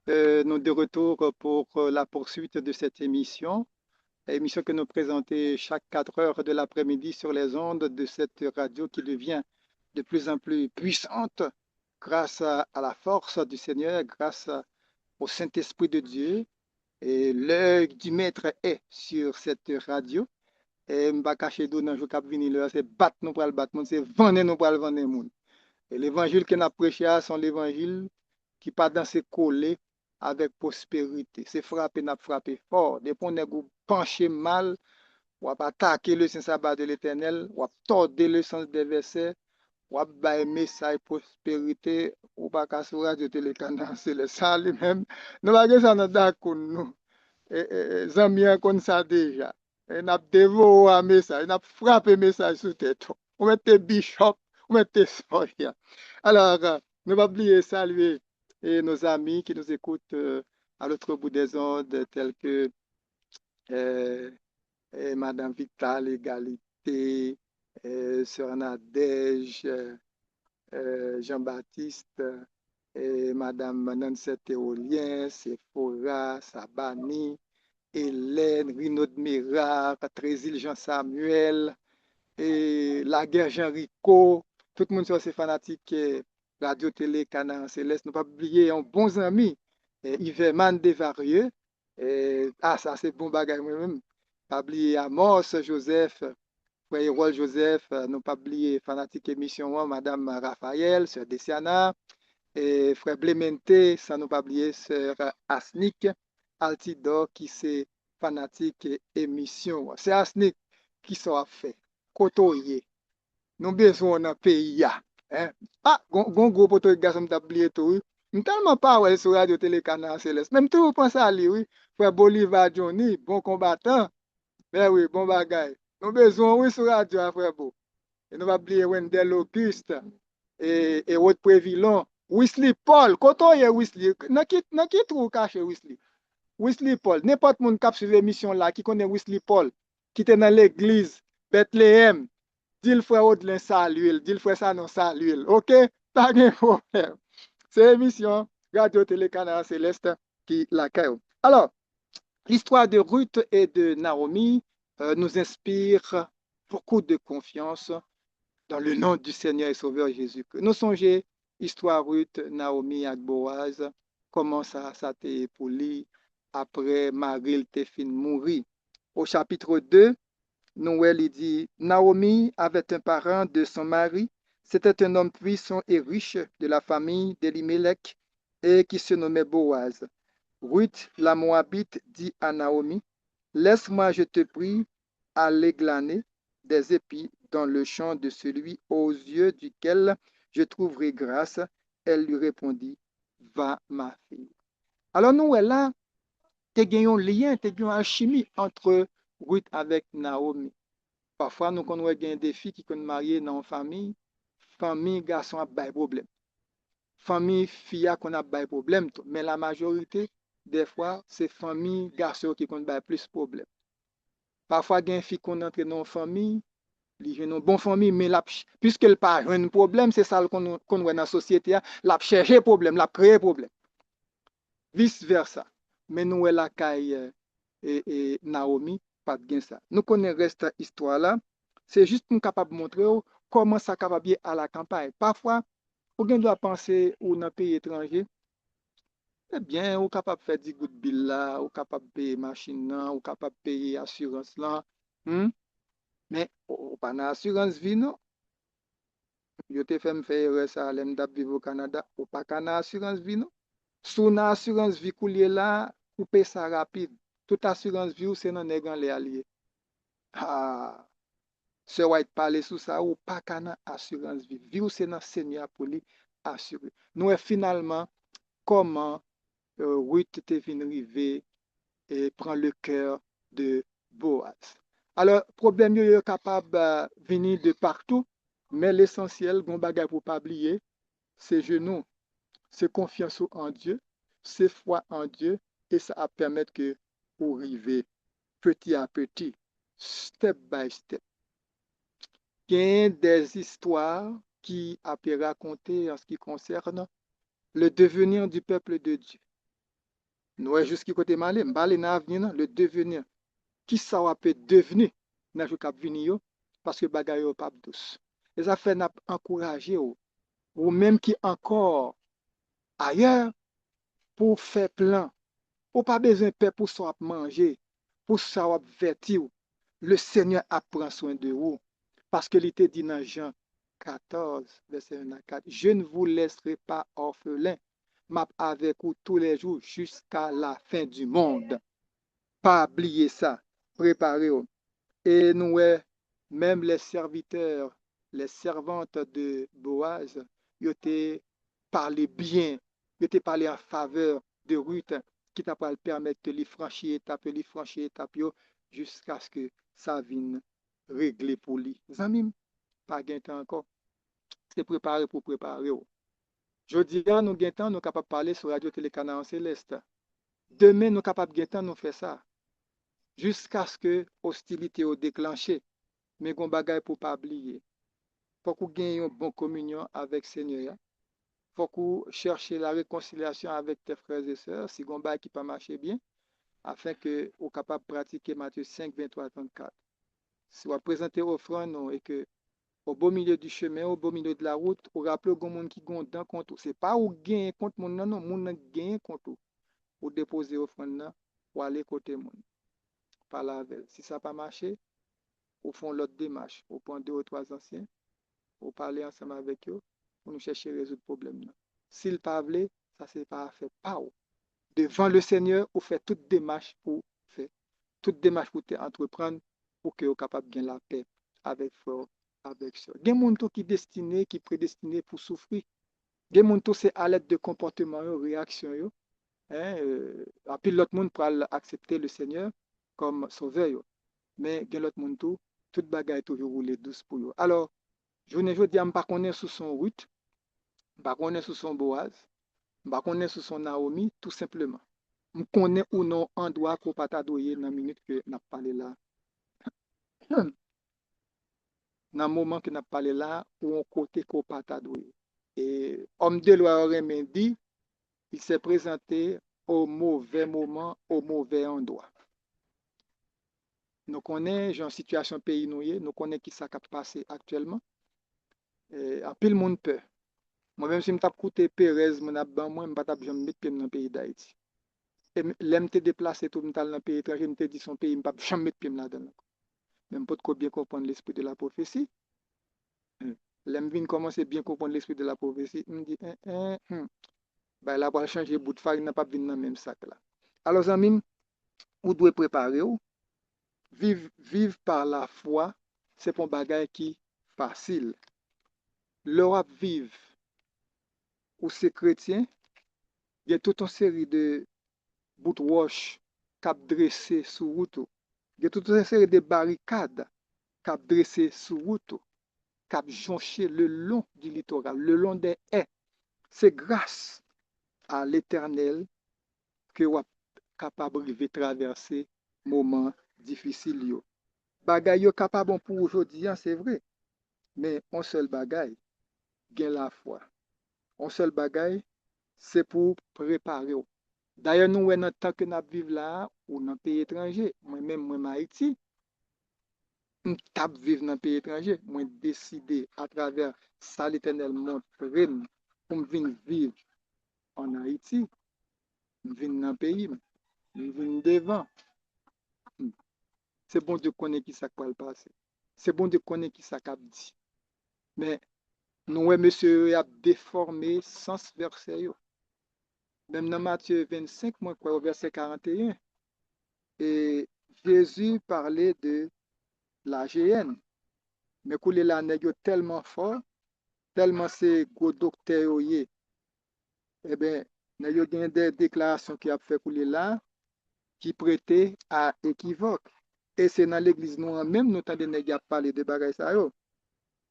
nous de retour pour la poursuite de cette émission que nous présentons chaque 4 heures de l'après-midi sur les ondes de cette radio qui devient de plus en plus puissante grâce à la force du Seigneur, grâce au Saint-Esprit de Dieu. Et l'œil du Maître est sur cette radio. Et je ne vais pas cacher d'où dans le cap venir, c'est battre nous pour le battre, c'est vendre nous pour le vendre. Et l'évangile que nous prêchons, c'est l'évangile qui pas dans ses collés avec prospérité. C'est frapper, n'a frappé fort. Des fois, on est penché mal, ou à attaquer le Saint-Sabbat de l'Éternel, ou à tordre le sens des versets, ou à bailler message prospérité, ou pas qu'à se radio télécanal, c'est le ça lui-même. Nous avons ça dans d'accord, nous. Amis comme ça déjà. Et n'a dévoré un message, n'a frappé message sous tête. On mettait bishop, on mettait soya. Alors, ne pas oublier saluer nos amis qui nous écoutent à l'autre bout des ondes, tels que euh, Madame Vital Égalité, Sœur Nadège, Jean-Baptiste, et Madame Nansette Éolien, Sephora, Sabani, Hélène, Rinaud de Mirard, Trésil Jean-Samuel, et Laguerre Jean-Rico, tout le monde sur ces fanatiques Radio Télé Canard Céleste. Ne pas oublier un bon ami, Yverman Desvarieux. Ça c'est bon bagage moi-même. Pas oublier Amos Joseph, Frère Rol Joseph, ne pas oublier fanatique émission, Madame Raphaël, Sœur Dessiana, et Frère Blémenté, sans ne pas oublier Sœur Asnick, Altidor qui c'est fanatique émission. C'est Asnick qui soit fait. Kotoye. Nous besoin dans pays ya. Hein? Ah, gon gros poto garçon m'a oublié tout. Oui. Tellement pas ouais sur radio télé canal céleste. Même tout pense à lui, oui. Frère Bolivar Johnny, bon combattant. Mais oui, bon bagay. Nous besoin oui sur radio frère Bo. Et nous pas oublier Wendell Auguste et autre Prévilon. Wesley Paul, kotoye Wesley. N'a qui trouve caché Wesley. Wesley Paul, n'importe monde qui a suivi l'émission là qui connaît Wesley Paul qui était dans l'église Bethléem. Dis le frère Audelin salue, dis le frère Sanon salue. OK? Pas de problème. C'est l'émission Radio Télé Canal Céleste qui l'accueille. Alors, l'histoire de Ruth et de Naomi nous inspire beaucoup de confiance dans le nom du Seigneur et Sauveur Jésus-Christ. Nous songeons histoire Ruth, Naomi et Boaz, comment ça t'est pour lui après Marie te fin mourir. Au chapitre 2, Noël il dit, Naomi avait un parent de son mari. C'était un homme puissant et riche de la famille d'Elimelech et qui se nommait Boaz. Ruth, la Moabite, dit à Naomi, laisse-moi, je te prie, aller glaner des épis dans le champ de celui aux yeux duquel je trouverai grâce. Elle lui répondit, va, ma fille. Alors nous, là, tu as un lien, tu as une alchimie entre Ruth avec Naomi. Parfois, nous connaissons des filles qui sont mariées dans une famille, famille garçon a des problèmes. Famille fille qu'on a des problèmes, mais la majorité des fois, c'est famille garçon qui ont plus de problèmes. Parfois, il y a une fille qu'on entre dans une famille, il y a une bonne famille, mais puisqu'elle n'a pas un problème, c'est ça qu'on voit dans la société, la chercher problème, la créer problème. Vice versa. Mais nous, la caille et Naomi, pas de ça. Nous connaissons reste histoire là. C'est juste pour capable montrer comment ça capable bien à la campagne. Parfois, on doit penser ou dans un pays étranger, eh bien, on capable de faire du good bill là, on capable de payer machine là, on capable de payer assurance là. Hmm? Mais on pas d'assurance vie non. Yo te fait me faire ça, l'aime d'ap vivre au Canada, ou pas qu'un assurance vie non. Sous une assurance vie coulier là, couper ça rapide. Toute assurance vie, c'est non négan les alliés. Ah, ce white parler sous ça, ou pas qu'un assurance vie. Vie, c'est non Seigneur pour lui assurer. Nous, finalement, comment Ruth te venu river et prend le cœur de Boaz. Alors, problème est capable de venir de partout, mais l'essentiel, bon bagage pour pas oublier, c'est genoux, c'est confiance en Dieu, c'est foi en Dieu, et ça va permettre que vous arrivez petit à petit, step by step. Il y a des histoires qui a pu raconter en ce qui concerne le devenir du peuple de Dieu. Nous, jusqu'à côté malé, m'balé dans l'avenir, le devenir. Qui ça va peut devenir dans le cap venir parce que bagaille yo pas douce. Et ça fait n'a encourager ou même qui encore ailleurs pour faire plan. Ou pas besoin de paix pour ça manger, pour ça vêtir. Le Seigneur prend soin de vous. Parce que l'était dit dans Jean 14, verset 1 à 4, je ne vous laisserai pas orphelin, m'a avec vous tous les jours jusqu'à la fin du monde. Pas oublier ça. Préparez-vous. Et nous, même les serviteurs, les servantes de Boaz, ils étaient parlé bien, ils étaient parlé en faveur de Ruth, qui t'a pas le permettre de lui franchir étape, jusqu'à ce que ça vienne régler pour lui. Zamim, pas gain temps encore. C'est préparé pour préparer. Je dis, nous avons temps, nous sommes capables de parler sur Radio Télécanal en Céleste. Demain, nous sommes capables de temps, nous faire ça. Jusqu'à ce que l'hostilité au déclenché. Mais qu'on bagaille pour pas oublier. Faut qu'on gagne une bonne communion avec le Seigneur. Faut qu'on cherche la réconciliation avec tes frères et sœurs, si on bagaille qui pas marcher bien, afin que vous capable de pratiquer Matthieu 5, 23, 34. Si vous présentez offrande et que au beau milieu du chemin, au beau milieu de la route, vous rappelez au monde qui gonde contre vous. Ce n'est pas ou gagne contre monde, non, monde gagne contre vous. Vous déposez offrande pour aller côté monde. Par la veille. Si ça n'a pas marché, vous font l'autre démarche. Vous prenez 2 ou 3 anciens, vous parlez ensemble avec eux, pour nous chercher à résoudre le problème. S'il pas voulu, ça c'est pas fait pas. Devant le Seigneur, vous faites toute démarche pour faire, toute démarche pour entreprendre pour que vous soyez capable de gagner la paix avec frère, avec soeur. Il y a des gens qui destiné, qui prédestiné pour souffrir. Il y a des gens c'est à l'aide de comportement, réaction. Et puis l'autre monde pour accepter le Seigneur comme sauveur. Mais il y a l'autre monde tout bagaille toujours rouler douce pour eux. Alors, je ne veux dire, je ne connais pas sous son Ruth, je ne connais pas sous son Boaz, je ne connais pas sous son Naomi, tout simplement. Je connais ou non endroit qu'on pas t'adoyer dans la minute que n'a parlé là. Dans le moment que n'a parlé là, ou on côté qu'on pas t'adoyer. Et homme de loi aurait dit, il s'est présenté au mauvais moment, au mauvais endroit. Nous connaissons une situation pays nous connaissons qui s'est passé actuellement. Et en pile monde peur. Moi-même, si je tape côté Pérez, je ne vais pas mettre pied dans le pays d'Haïti. Et l'aime te déplacer tout dans le pays étranger, je te dis son pays, je ne vais jamais mettre pied là-dedans. Même pas bien comprendre l'esprit de la prophétie. L'aime vient commencer bien comprendre l'esprit de la prophétie, je me dis, ben là, pour changer bout de farine, n'a pas venir dans le même sac là. Alors, amis, vous devez préparer, vivre par la foi, c'est pour un bagage qui est facile. L'Europe vive, ou c'est chrétien, il y a toute une série de bout de roche cap dressé sur route. Il y a toute une série de barricades cap dressé sur route, cap jonché le long du littoral, le long des haies. C'est grâce à l'Éternel que vous êtes capable de traverser moments difficiles. Bagay yo capable pour aujourd'hui, c'est vrai, mais un seul bagay, gain la foi. Un seul bagay, c'est pour préparer. D'ailleurs, nous, dans le temps que nous vivons là, ou dans le pays étranger, moi-même, moi, en Haïti, je tape vivre dans le pays étranger. Moi, décidé à travers ça, l'Éternel montre pour venir vivre en Haïti, venir dans le pays, venir devant. C'est bon de connaître qui ça va le passer. C'est bon de connaître qui ça va dit. Mais nous, monsieur, a déformé sens verset. Même dans Matthieu 25, moi, au verset 41, et Jésus parlait de la GN. Mais quand la nègre tellement fort, tellement c'est gros docteur, eh bien, il y a des déclarations qui a fait couler là, qui prêtaient à équivoque. Et c'est dans l'église nous même nous avons des parler de bagages ça.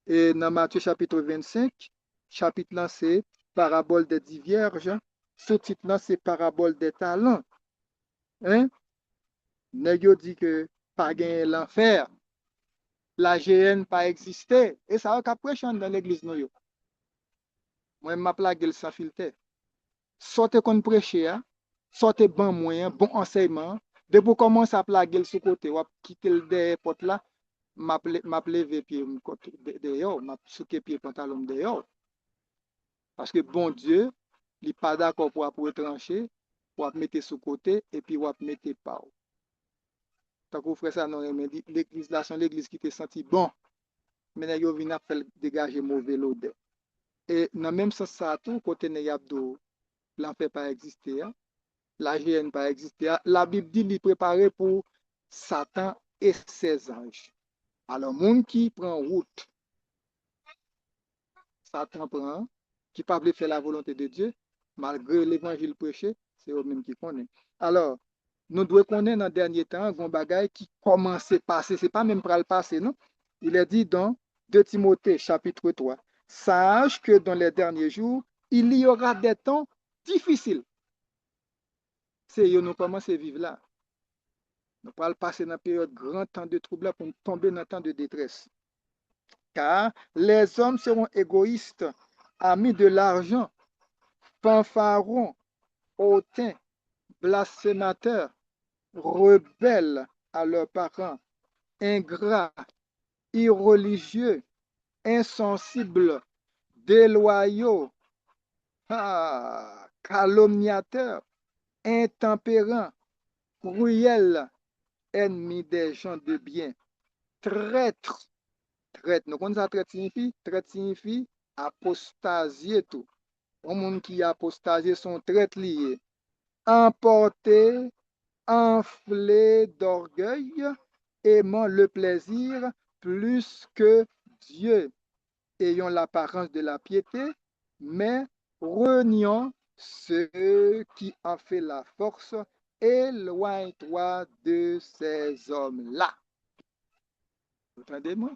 Et dans Matthieu chapitre 25, chapitre là c'est parabole des 10 vierges, sous-titre là c'est parabole des talents. Hein? Nèg dit que pas gagner l'enfer, la GN pas existé. Et ça a prêché dans l'église nous. Moi, m'a plagué sans filtre. Sortez qu'on prêcher, sortez bon moyen, bon enseignement. De pour commencer à plaguer sur côté, ou à quitter le derrière porte là, m'a levé pied dehors, m'a souqué pied pantalon dehors. Parce que bon Dieu, il n'est pas d'accord pour trancher, pour mettre sous côté et puis pour mettre pas. Tant qu'on ferait ça, non, mais l'église là, c'est l'église qui te senti bon. Mais il vient faire dégager mauvais l'odeur. Et dans le même sens, ça, tout côté Neyabdo, l'enfer pas existé, la GN pas existé. La Bible dit qu'il est préparé pour Satan et ses anges. Alors, monde qui prend route, Satan prend, qui ne peut pas faire la volonté de Dieu, malgré l'évangile prêché, c'est eux-mêmes qui connaissent. Alors, nous devons connaître dans le dernier temps, un bagage qui commence à passer. Ce n'est pas même pour le passer, non? Il est dit dans 2 Timothée, chapitre 3, sache que dans les derniers jours, il y aura des temps difficiles. C'est nous commençons à vivre là. Nous ne pas passer dans une période grand temps de trouble pour tomber dans un temps de détresse. Car les hommes seront égoïstes, amis de l'argent, fanfarons, hautains, blasphémateurs, rebelles à leurs parents, ingrats, irreligieux, insensibles, déloyaux, calomniateurs, intempérants, cruels, ennemis des gens de bien, traîtres. Traître, nous connaissons ça, traître signifie? Traître signifie apostasier tout. Un monde qui apostasier sont traîtres liés. Emportés, enflés d'orgueil, aimant le plaisir plus que Dieu, ayant l'apparence de la piété, mais reniant ceux qui en fait la force, éloigne-toi de ces hommes-là. Vous entendez-moi?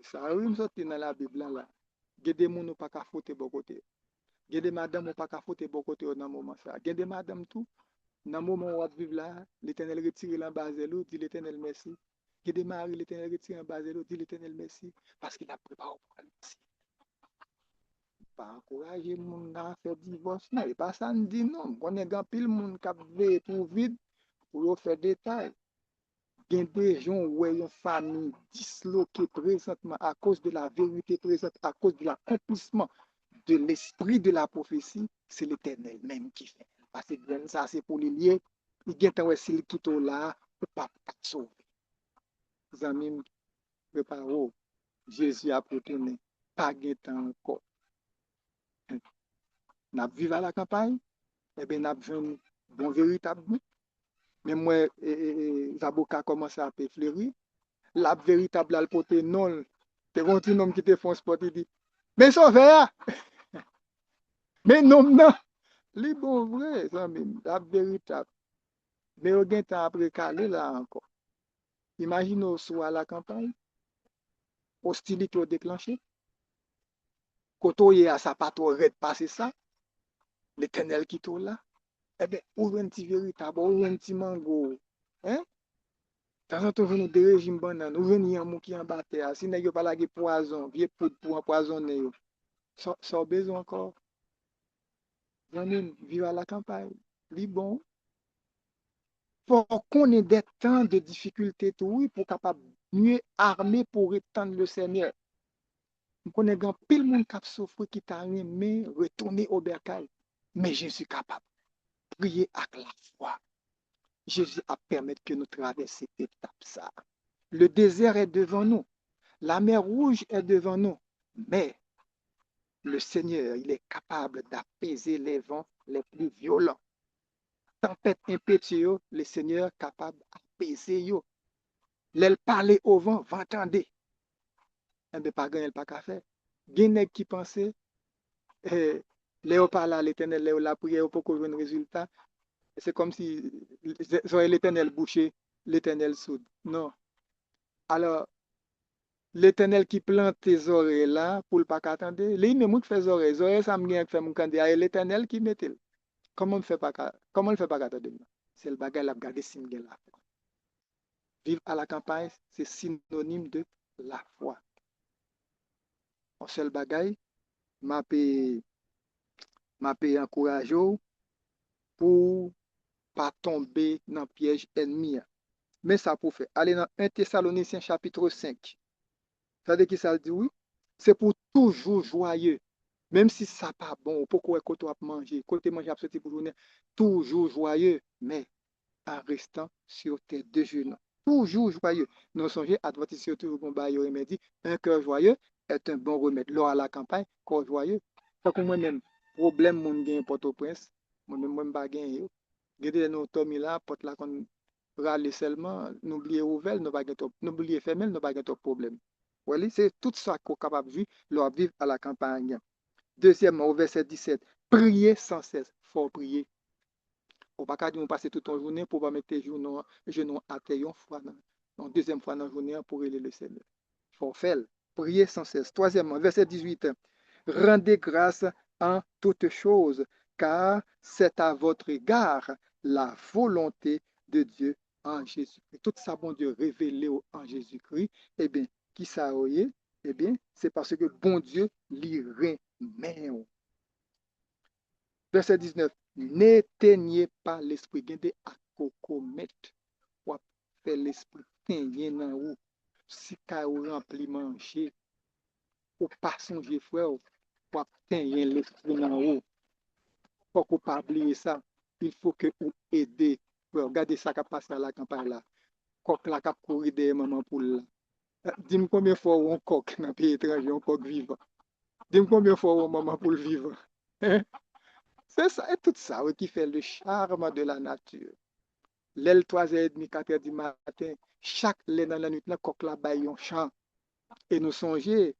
Ça oui, me sorti dans la Bible là. Gede moun ou pas ka fote bon côté. Gede madame ou pas ka fote bon côté dans moment ça. Gede madame tout dans moment où on vivre là, l'Éternel retire l'en bas l'eau, dit l'Éternel merci. Gede mari l'Éternel retire en bas l'eau, dit l'Éternel merci parce qu'il a préparé pour le merci. Pas encourager moun à faire divorce non, et pas ça nous dit non. On est grand pile moun qui veut pour vide pour faire détail. Il y a des gens où une famille disloquée présentement à cause de la vérité présente, à cause de l'accomplissement de l'esprit de la prophétie, c'est l'Éternel même qui fait. Parce que ça, c'est pour les lier. Il y a un qui est là, pour pas sauver. Les amis, préparez-vous. Jésus a retourné. Pas de temps encore. Nous vivons à la campagne, et bien nous avons un bon véritable but. Mais moi, Zaboka commence à fleurir. La véritable alpote non. Te vont un homme qui te font sport, il dit, mais sauvé, mais non, non. Les bon vrai, la véritable. Mais au gain temps après calé là encore. Imaginez soit à la campagne, hostilité au déclenché, côté à sa patrouille red passer ça, l'éternel qui tourne là, eh bien, ouvre un petit véritable, ouvre un petit mango. Hein? De temps en temps, nous des régimes bananes, nous venons en mou qui en batté, si nous n'avons pas la poison, vieux pour empoisonner, ça besoin encore. Vivre à la campagne, li bon. Pour qu'on ait des temps de difficulté, tout, pour capable mieux armer pour étendre le Seigneur. Nous connaissons pile monde qui souffre, qui t'a aimé retourner au bercail. Mais je suis capable de prier avec la foi. Jésus a permis que nous traversions cette étape. Ça. Le désert est devant nous. La mer rouge est devant nous. Mais le Seigneur, il est capable d'apaiser les vents les plus violents. Tempête impétueuse, le Seigneur est capable d'apaiser. L'elle parler au vent, va entendre. Eh bien, pas gagner, pas qu'à faire. Guinée qui pensait, Léo parle à l'éternel, Léo la prière pour qu'on ait un résultat. C'est comme si l'éternel bouché, l'éternel soude. Non. Alors, l'éternel qui plante tes oreilles là, pour ne pas attendre, lui, même qui fait les oreilles, ça me fait mon candidat, et l'éternel qui met. Comment ne fait pas attendre? C'est le bagage la garder si là. Vivre à la campagne, c'est synonyme de la foi. Un seul bagaille, m'a pe, m'a pe encouragé pour pas tomber dans le piège ennemi. Mais ça pour faire. Aller dans 1 Thessaloniciens chapitre 5. Ça veut dire qui ça dit oui? C'est pour toujours joyeux. Même si ça pas bon, pourquoi côté manger, côté manger absolument pour journée, toujours joyeux, mais en restant sur tes deux genoux. Toujours joyeux. Nous songeons, advertis surtout, bon, bah, il m'a dit, un cœur joyeux est un bon remède. Lors à la campagne, corps joyeux. Fait que moi-même, problème, mon gain Port-au-Prince, moi-même, moi, pas gain. Gardez nos Tommy là, porte là, qu'on râle seulement, n'oubliez ouvert, nous pas n'oubliez fermé, nous pas de problème. Voilà, c'est tout ça qu'on est capable de vivre, leur vivre à la campagne. Deuxièmement, au verset 17, priez sans cesse. Faut prier. Ou pas dire on passe toute la journée pour pas mettre tes genoux à terre une fois, deuxième fois dans la journée pour aller le Seigneur. Faut faire, prier sans cesse. Troisièmement, verset 18, rendez grâce en toutes choses, car c'est à votre égard la volonté de Dieu en Jésus-Christ. Tout ça, bon Dieu, révélé en Jésus-Christ, eh bien, qui ça est? Eh bien, c'est parce que bon Dieu l'y remet. Verset 19. N'éteignez pas l'esprit. Gardez à cocomettre. Ou faire l'esprit teigner dans vous. Si vous rempli manger, ou pas songer frère, ou teigner l'esprit dans vous. Faut qu'on pas oublier ça. Il faut que vous aidez. Regardez ça qui passe à la campagne là. Coq là qui courir derrière maman poule là. Dis-moi combien de fois on coq dans le pays étranger, on coq vivant. Dis-moi combien de fois on maman poule vivant. C'est ça, et tout ça oui, qui fait le charme de la nature. L'aile 3h30, 4h du matin, chaque lait dans la nuit, là, coq la baille un chant. Et nous songeons,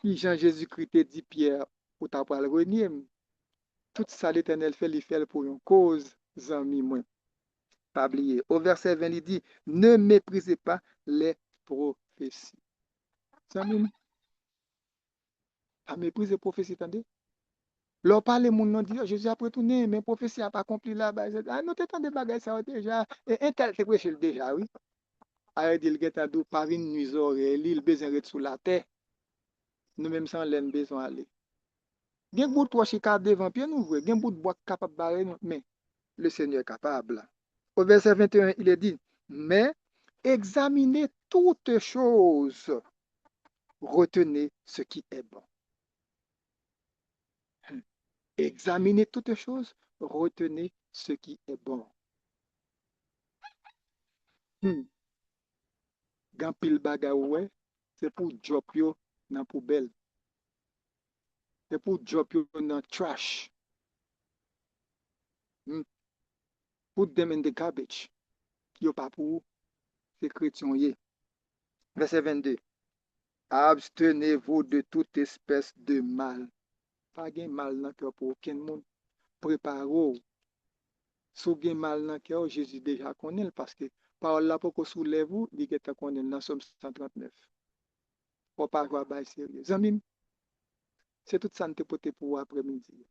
qui Jean-Jésus-Christ dit Pierre, pour ta le renier. Tout ça, l'Éternel fait, il fait pour une cause, amis, moi. Pas oublier. Au verset 20, il dit, ne méprisez pas les prophéties. Amis, pas mépriser les prophéties, attendez. Leur parler, mon nom dit, Jésus a retourné, mais prophétie n'a pas accompli là. Ah, nous t'étendons des bagages, ça déjà. Et un tel, c'est prêché déjà, oui. A dit, il a dit, pas une nuit, il a besoin d'être sous la terre. Nous même sans l'aine besoin d'aller. Gen bout trois chicard devant pied nous voyons, gen bout de bois capable de barrer, mais le Seigneur est capable. Au verset 21, il est dit, mais examinez toutes choses, retenez ce qui est bon. Examinez toutes choses, retenez ce qui est bon. Gan pile bagay ouais, c'est pour job yo dans poubelle. C'est pour job yo dans trash. Hmm. Put them in the garbage. Yo pas pour ces chrétiens yé. Verset 22. Abstenez-vous de toute espèce de mal. Pas gen mal dans cœur pour aucun monde. Préparez-vous. Si vous avez mal dans le cœur, Jésus déjà connaît parce que par là pour qu'on soulève vous, il est connaît dans Somme 139. Pour pas jouer à sérieux. Zamim, c'est tout ça que nous pour après-midi.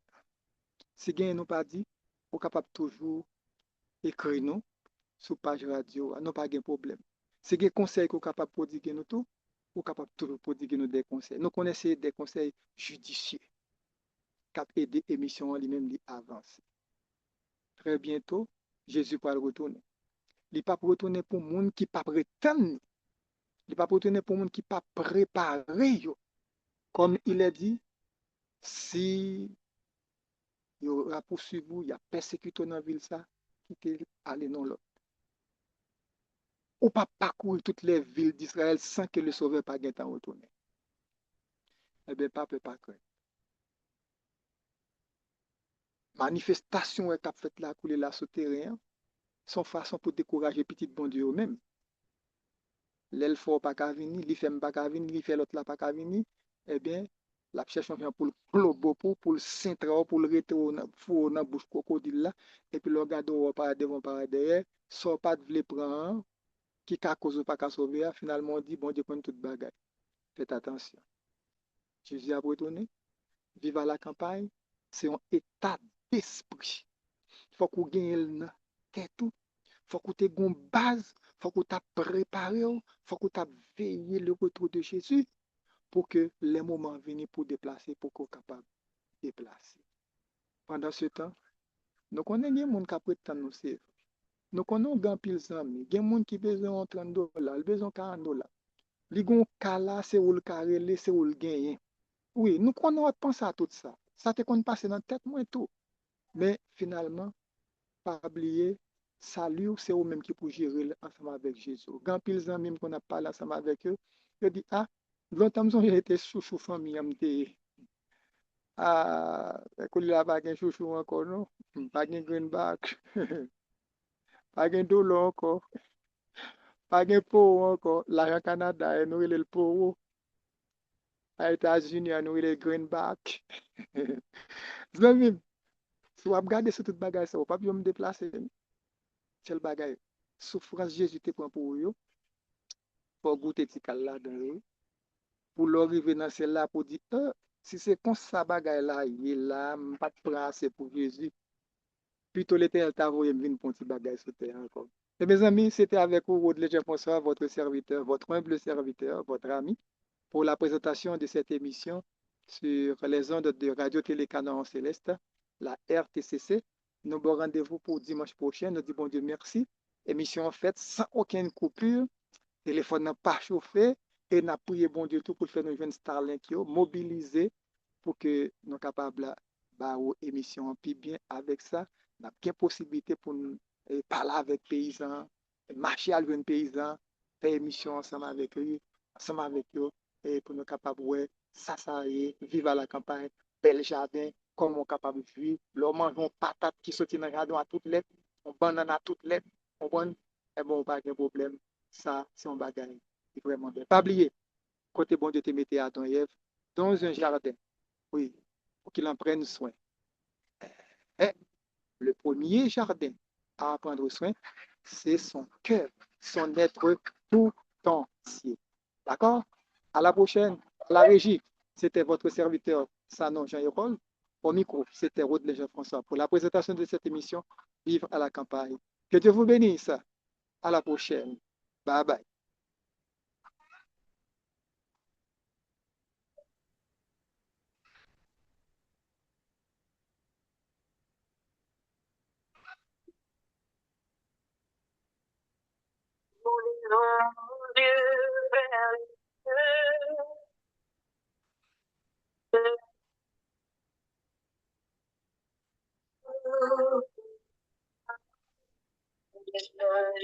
Si vous nous pas dit, vous capable toujours écrire nous sur page radio, non pas de problème. Si vous conseils que vous capable de prodiguer nous tout, vous capable toujours prodiguer nous des conseils. Nous connaissons des conseils judicieux qui aident l'émission lui-même d'avancer. Très bientôt, Jésus va retourner. Il ne pas retourner pour les gens qui ne pas prétendent. Il ne pas retourner pour les gens qui ne pas préparés. Comme il a dit, si il y aura poursuivi, il y a persécuté dans la ville, ça, quittez, allez dans l'autre. Ou pas parcourir toutes les villes d'Israël sans que le Sauveur pas ait temps retourner. Eh bien, pas craindre. Manifestation est faite là, couler là sur terrain, son façon pour décourager petit bon Dieu même. L'elle fort pas qu'à venir, li fait pas qu'à venir, li fait l'autre là pas qu'à venir, eh bien, la cherche pour le globo pour le centre pour le retour dans la bouche crocodile là et puis le regarde par devant par derrière, soit pas de vle prendre qui ka cause pas qu'à sauver, finalement on dit bon Dieu prend toute bagaille. Faites attention. Jésus a retourné, vivre à la campagne, c'est un état d'esprit. Il faut qu'on gagne le tête tout. Faut que tu aies une base, faut que tu aies préparé, faut que tu aies veillé le retour de Jésus pour que les moments viennent pour déplacer, pour qu'on soit capable de déplacer. Pendant ce temps, nous connaissons des gens qui prétendent nous servir. Nous connaissons des pile d'amis, des gens qui ont besoin de 30 dollars, besoin de 40 dollars. Les gens qui c'est où le carré, c'est où le gain. Oui, nous connaissons penser à tout ça. Ça te qu'on passe dans la tête, moi et tout. Mais finalement, pas oublier, salut, c'est eux-mêmes qui pour gérer ensemble avec Jésus. Quand pile d'amis qu'on a parlé ensemble avec eux, je dis, ah, longtemps j'ai été chouchou famille, ah, écoute là, pas de chouchou encore, non? Pas de greenback, pas de dollar encore, pas de pot encore. Là, au Canada, nous, il le pot. Aux États-Unis, nous, il le greenback. Zami, si vous regardez ce tout bagage, ça, vous pas me déplacer. C'est le bagage. Souffrance Jésus te prend pour vous, pour goûter petit là dans eux. Pour l'arriver dans celle-là, pour dire, si c'est comme ça bagage là, il est là, pas de place pour Jésus. Plutôt l'éternel t'a envoyé venir pour un petit bagage sur terre encore. Et mes amis, c'était avec vous, Rodley François, votre serviteur, votre humble serviteur, votre ami, pour la présentation de cette émission sur les ondes de Radio-Télé Canon Céleste, la RTCC. Nous avons rendez-vous pour dimanche prochain. Nous disons bon Dieu merci. Émission faite sans aucune coupure. Téléphone n'a pas chauffé. Et nous prié bon Dieu tout pour faire nos jeunes Starlink mobiliser pour que nous soyons capables de émission puis bien avec ça. Nous avons possibilité pour nous parler avec les paysans, marcher avec les paysans, faire émission ensemble avec eux, et pour nous capables de s'asseoir, vivre à la campagne, bel jardin, comment on est capable de vivre, leur manger patate qui sortent dans le jardin à toutes les, on banane à toutes les, on bon, et bon, pas de problème. Ça, c'est un bagage vraiment bien. Pas oublier, côté bon Dieu te mettait à ton Ève, dans un jardin, oui, pour qu'il en prenne soin. Et le premier jardin à prendre soin, c'est son cœur, son être tout entier. D'accord? À la prochaine. À la régie, c'était votre serviteur Sanon Jean-Hérol. Au micro, c'était Rodley Jean-François pour la présentation de cette émission Vivre à la campagne. Que Dieu vous bénisse. À la prochaine. Bye bye.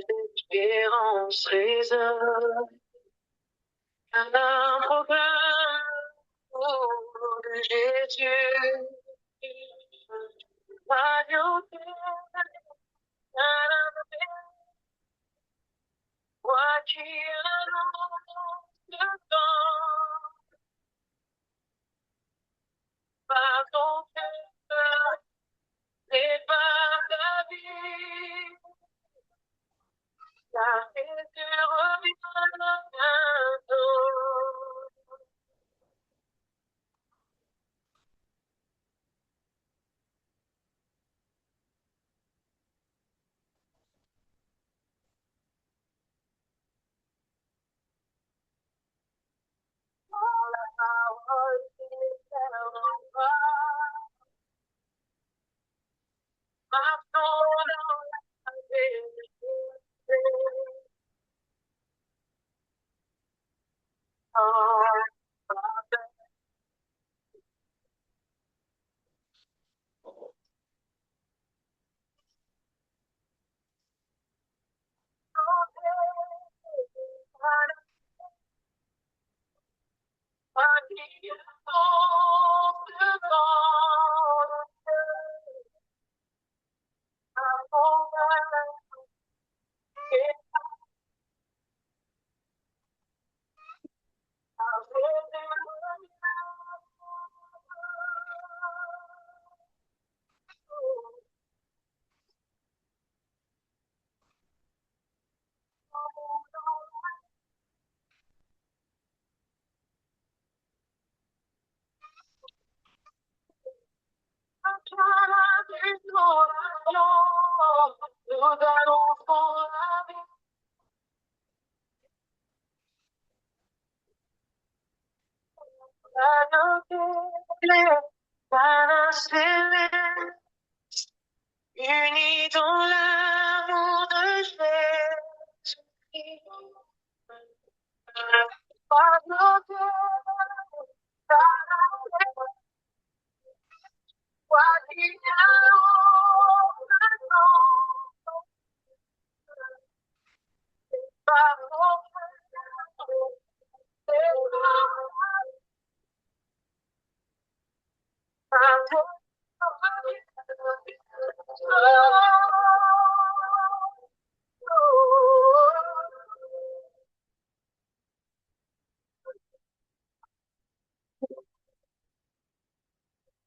L'espérance résonne un programme de Jésus. Quoi qu'il annonce le temps, par ton cœur et par ta vie, car Jésus revient bientôt. La parole s'éternellement, marchons dans la vérité. Nous allons pour la vie. Unis dans l'amour de Jésus-Christ. Par nos cœurs, par la foi qui